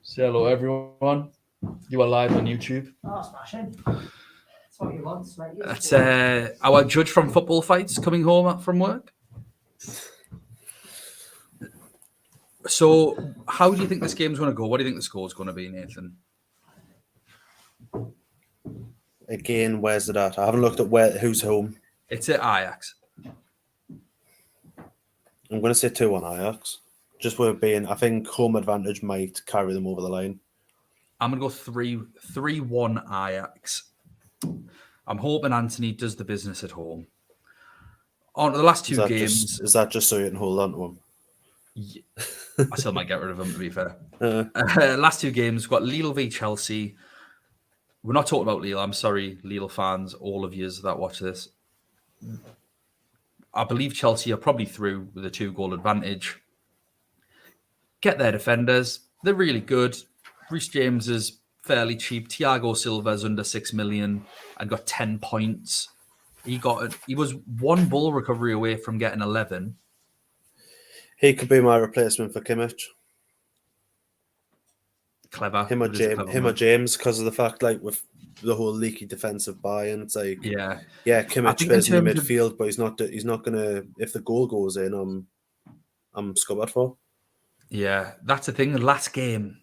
Speaker 1: Say hello, everyone. You are live on YouTube.
Speaker 3: Oh, smashing. That's what you want, mate.
Speaker 1: That's our judge from football fights coming home from work. So, how do you think this game's going to go? What do you think the score's going to be, Nathan?
Speaker 2: Again, where's it at? I haven't looked at who's home.
Speaker 1: It's at Ajax.
Speaker 2: I'm going to say 2-1 Ajax. Just with being, I think home advantage might carry them over the line.
Speaker 1: I'm going to go 3-1 Ajax. I'm hoping Anthony does the business at home. On the last 2 games...
Speaker 2: Is that just so you can hold on to him?
Speaker 1: Yeah, I still might get rid of him, to be fair. Last 2 games, we've got Lille v Chelsea. We're not talking about Lille. I'm sorry, Lille fans, all of you that watch this. I believe Chelsea are probably through with a 2-goal advantage. Get their defenders. They're really good. Reece James is fairly cheap. Thiago Silva's under 6 million and got 10 points. He was 1 ball recovery away from getting 11.
Speaker 2: He could be my replacement for Kimmich.
Speaker 1: Clever.
Speaker 2: Him or James, because of the fact, with the whole leaky defensive buy-in, it's like, yeah, Kimmich plays in the midfield, but he's not gonna. If the goal goes in, I'm scuppered for.
Speaker 1: Yeah, that's the thing. Last game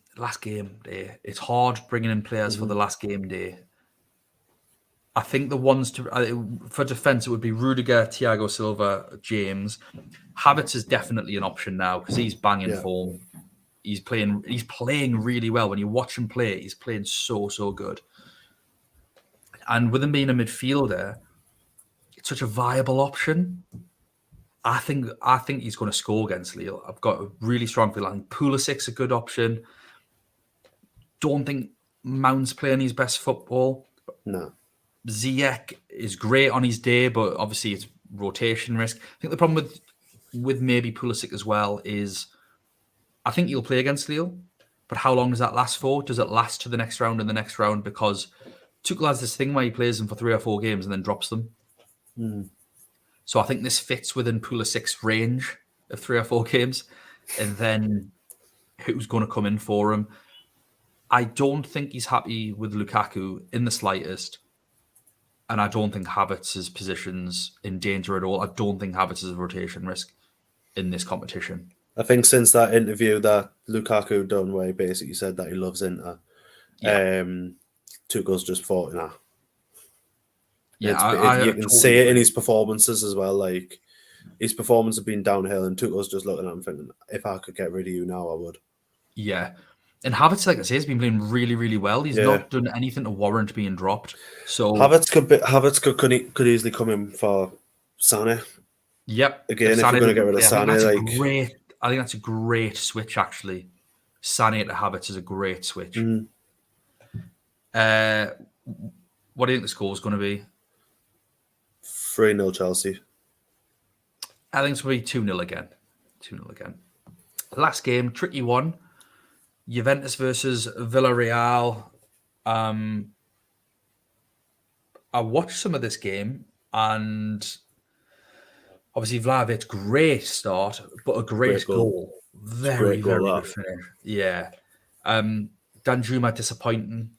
Speaker 1: day, it's hard bringing in players for the last game day. I think the ones for defense, it would be Rudiger, Thiago Silva, James. Havertz is definitely an option now because he's banging form. He's playing really well. When you watch him play, he's playing so good. And with him being a midfielder, it's such a viable option. I think he's going to score against Lille. I've got a really strong feeling. Pulisic's a good option. Don't think Mount's playing his best football.
Speaker 2: No.
Speaker 1: Ziyech is great on his day, but obviously it's rotation risk. I think the problem with maybe Pulisic as well is I think he'll play against Lille, but how long does that last for? Does it last to the next round and the next round? Because Tuchel has this thing where he plays them for 3 or 4 games and then drops them. So I think this fits within Pulisic's range of 3 or 4 games, and then who's going to come in for him? I don't think he's happy with Lukaku in the slightest. And I don't think Havertz's position's in danger at all. I don't think Havertz is a rotation risk in this competition.
Speaker 2: I think since that interview that Lukaku done where he basically said that he loves Inter, Tuchel's just thought, nah.
Speaker 1: Yeah,
Speaker 2: you can see it in his performances as well. Like, his performance has been downhill and Tuchel's just looking at him thinking, if I could get rid of you now, I would.
Speaker 1: Yeah. And Havertz, like I say, has been playing really, really well. He's not done anything to warrant being dropped. So
Speaker 2: Havertz could easily come in for Sané.
Speaker 1: Yep.
Speaker 2: Again, if you're going to get rid of Sané,
Speaker 1: I think that's a great switch, actually. Sané to Havertz is a great switch. What do you think the score is going to be?
Speaker 2: 3-0 Chelsea.
Speaker 1: I think it's going to be 2-0 again. 2-0 again. Last game, tricky one. Juventus versus Villarreal. I watched some of this game, and obviously Vlahovic, great start, but a great goal. Very good finish. Yeah. Danjuma disappointing,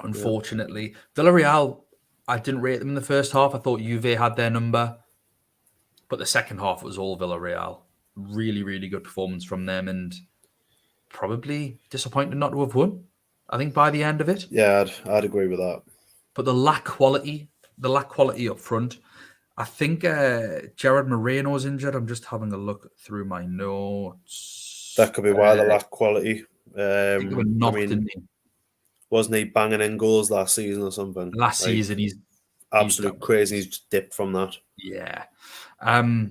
Speaker 1: unfortunately. Villarreal, I didn't rate them in the first half. I thought Juve had their number, but the second half was all Villarreal. Really, really good performance from them, and probably disappointed not to have won, I think, by the end of it.
Speaker 2: Yeah, I'd agree with that.
Speaker 1: But the lack quality up front, I think Gerard Moreno's injured. I'm just having a look through my notes.
Speaker 2: That could be why they lack quality.
Speaker 1: I think they were knocked, didn't he?
Speaker 2: Wasn't he banging in goals last season or something?
Speaker 1: Last season, he's
Speaker 2: absolute crazy. He's just dipped from that.
Speaker 1: Yeah. But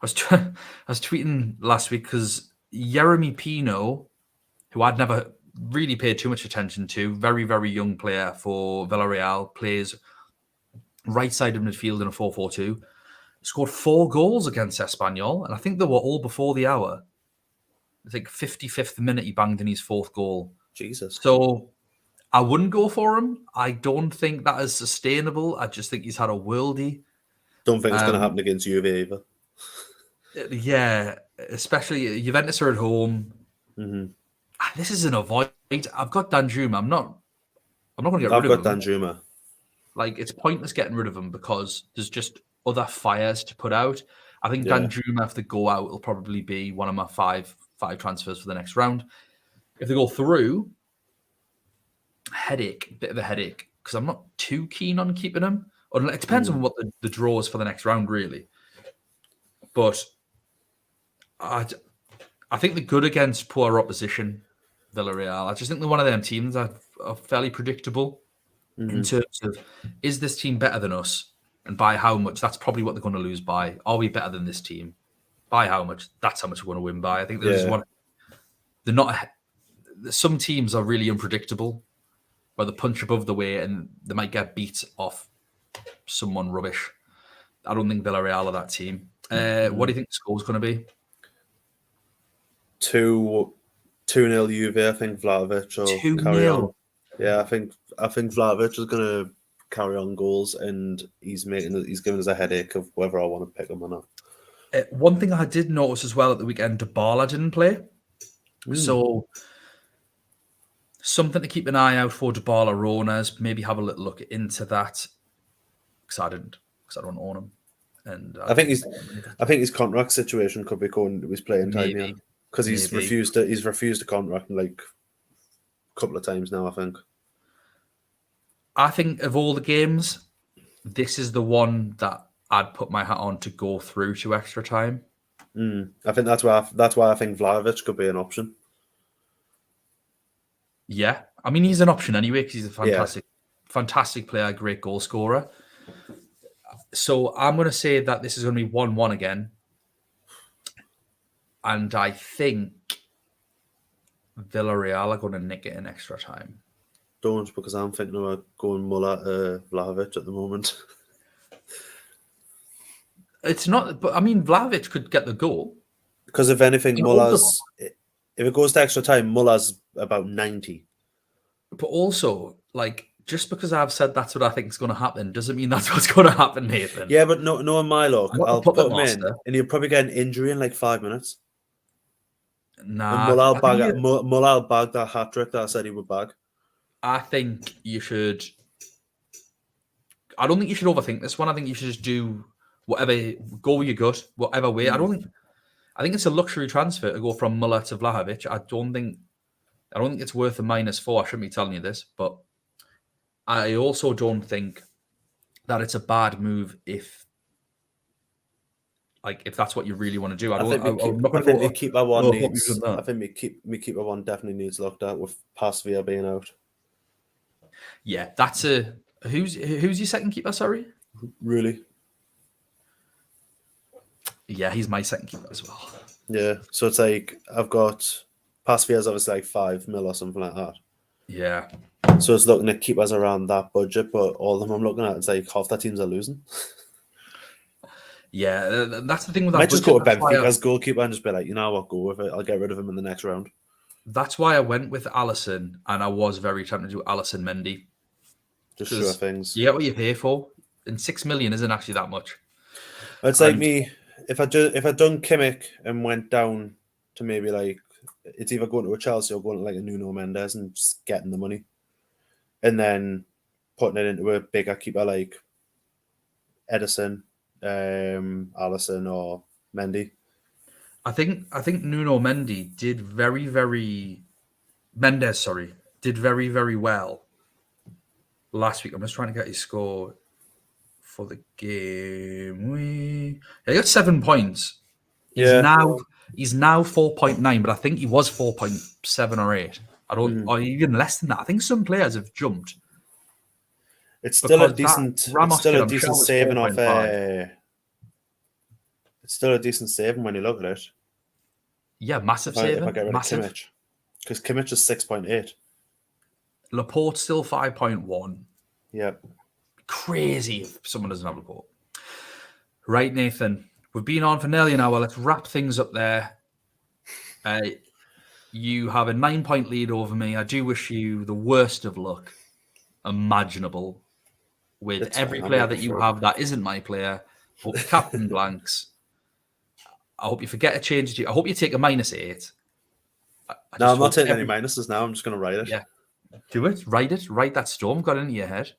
Speaker 1: I was tweeting last week because Jeremy Pino, who I'd never really paid too much attention to, very, very young player for Villarreal, plays right side of midfield in a 4-4-2, scored 4 goals against Espanyol, and I think they were all before the hour. I think 55th minute he banged in his 4th goal.
Speaker 2: Jesus.
Speaker 1: So I wouldn't go for him. I don't think that is sustainable. I just think he's had a worldie.
Speaker 2: Don't think it's going to happen against Juve either.
Speaker 1: Yeah, especially Juventus are at home.
Speaker 2: Mm-hmm.
Speaker 1: This is an avoid. I've got Danjuma. I'm not going to get rid of him.
Speaker 2: I've got Danjuma.
Speaker 1: Like, it's pointless getting rid of him because there's just other fires to put out. I think Danjuma, if they go out, will probably be one of my five transfers for the next round. If they go through, bit of a headache, because I'm not too keen on keeping him. It depends on what the draw is for the next round, really. But I think they're good against poor opposition, Villarreal. I just think they're one of them teams that are fairly predictable in terms of, is this team better than us? And by how much? That's probably what they're going to lose by. Are we better than this team? By how much? That's how much we're going to win by. I think there's one. They're not. Some teams are really unpredictable, where they punch above the weight and they might get beat off someone rubbish. I don't think Villarreal are that team. What do you think the score's going to be?
Speaker 2: 2-0 Juve. I think Vlahovic will carry on. Yeah, I think Vlahovic is going to carry on goals, and he's giving us a headache of whether I want to pick him or not.
Speaker 1: One thing I did notice as well at the weekend, Dybala didn't play. So something to keep an eye out for Dybala owners. Maybe have a little look into that. Because I don't own him. And
Speaker 2: I think his contract situation could be going to his playing time, because he's refused a contract like a couple of times now.
Speaker 1: I think of all the games, this is the one that I'd put my hat on to go through to extra time.
Speaker 2: I think that's why I think Vlahovic could be an option.
Speaker 1: Yeah, I mean, he's an option anyway because he's a fantastic player, great goal scorer. So I'm going to say that this is going to be 1-1 again. And I think Villarreal are going to nick it in extra time.
Speaker 2: Don't, because I'm thinking about going Muller to Vlahovic at the moment.
Speaker 1: It's not, but I mean, Vlahovic could get the goal.
Speaker 2: Because if anything, if it goes to extra time, Muller's about 90.
Speaker 1: But also, like, just because I've said that's what I think is going to happen doesn't mean that's what's going to happen, Nathan.
Speaker 2: Yeah, but no, in my luck, I'll put him in, and he'll probably get an injury in like 5 minutes.
Speaker 1: Nah,
Speaker 2: and Muller bag that hat trick that I said he would bag.
Speaker 1: I think you should. I don't think you should overthink this one. I think you should just do whatever, go with your gut, whatever way. I think it's a luxury transfer to go from Muller to Vlahovic. I don't think it's worth a -4. I shouldn't be telling you this, but I also don't think that it's a bad move if that's what you really want to do. I think
Speaker 2: my keeper one definitely needs looked at with Pasveer being out.
Speaker 1: Yeah, that's who's your second keeper? Sorry,
Speaker 2: really.
Speaker 1: Yeah, he's my second keeper as well.
Speaker 2: Yeah, so it's like I've got Pasveer's obviously like 5 mil or something like that.
Speaker 1: Yeah.
Speaker 2: So it's looking at keepers around that budget, but all of them I'm looking at, it's like half their teams are losing.
Speaker 1: Yeah, that's the thing with that.
Speaker 2: I might just go to Benfica's goalkeeper and just be like, I'll go with it. I'll get rid of him in the next round.
Speaker 1: That's why I went with Alisson, and I was very tempted to do Alisson Mendy.
Speaker 2: Just sure things.
Speaker 1: You get what you pay for, and 6 million isn't actually that much.
Speaker 2: It's like me, if I done Kimmich and went down to maybe like, it's either going to a Chelsea or going to like a Nuno Mendes and just getting the money, and then putting it into a bigger keeper like Edison, Alisson or Mendy.
Speaker 1: I think Nuno Mendy did very, very very well last week. I'm just trying to get his score. for the game. He got 7 points. He's
Speaker 2: Yeah.
Speaker 1: now 4.9, but I think he was 4.7 or 8. I don't, or even less than that. I think some players have jumped.
Speaker 2: It's still a
Speaker 1: Because that
Speaker 2: decent.
Speaker 1: Ramos
Speaker 2: It's still
Speaker 1: kid,
Speaker 2: a
Speaker 1: I'm sure,
Speaker 2: decent
Speaker 1: was
Speaker 2: saving off.
Speaker 1: 4.5.
Speaker 2: It's still a decent saving when you look at it.
Speaker 1: Yeah, massive
Speaker 2: If I
Speaker 1: saving.
Speaker 2: get rid
Speaker 1: Massive.
Speaker 2: of Kimmich, because Kimmich is 6.8.
Speaker 1: Laporte's still 5.1.
Speaker 2: Yeah.
Speaker 1: Crazy if someone doesn't have Laporte. Right, Nathan. We've been on for nearly an hour. Let's wrap things up there. You have a 9-point lead over me. I do wish you the worst of luck imaginable with
Speaker 2: That's
Speaker 1: every
Speaker 2: fine, I'm
Speaker 1: player
Speaker 2: looking
Speaker 1: that you
Speaker 2: forward.
Speaker 1: have that isn't my player. Hope your captain blanks. I hope you forget to change it. I hope you take a -8.
Speaker 2: No, I'm not taking any minuses now. I'm just going to write it.
Speaker 1: Yeah. Do it. Write it. Write that storm got into your head.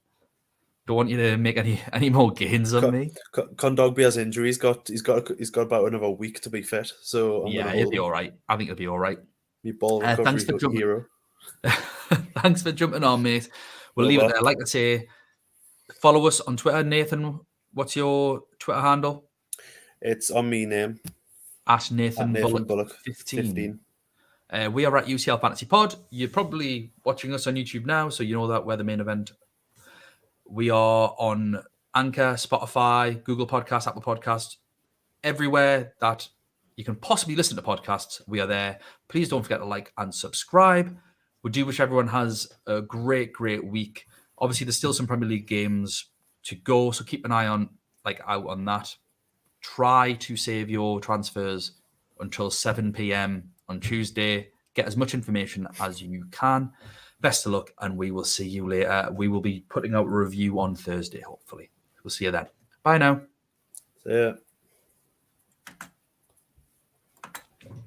Speaker 1: Don't want you to make any more gains on me.
Speaker 2: Condogby has injury. He's got about another week to be fit. So I'm
Speaker 1: Yeah,
Speaker 2: gonna
Speaker 1: he'll be all right. I think he'll be all right.
Speaker 2: Me ball recovery
Speaker 1: Thanks for jumping.
Speaker 2: hero.
Speaker 1: Thanks for jumping on, mate. We'll leave it there. Like I say, follow us on Twitter. Nathan, what's your Twitter handle?
Speaker 2: It's on me name.
Speaker 1: At Nathan Bullock
Speaker 2: 15.
Speaker 1: We are at UCL Fantasy Pod. You're probably watching us on YouTube now, so you know that we're the main event. We are on Anchor, Spotify, Google Podcasts, Apple Podcasts, everywhere that you can possibly listen to podcasts. We are there. Please don't forget to like and subscribe. We do wish everyone has a great, great week. Obviously, there's still some Premier League games to go, so keep an eye on out on that. Try to save your transfers until 7 p.m. on Tuesday. Get as much information as you can. Best of luck, and we will see you later. We will be putting out a review on Thursday, hopefully. We'll see you then. Bye now.
Speaker 2: See ya.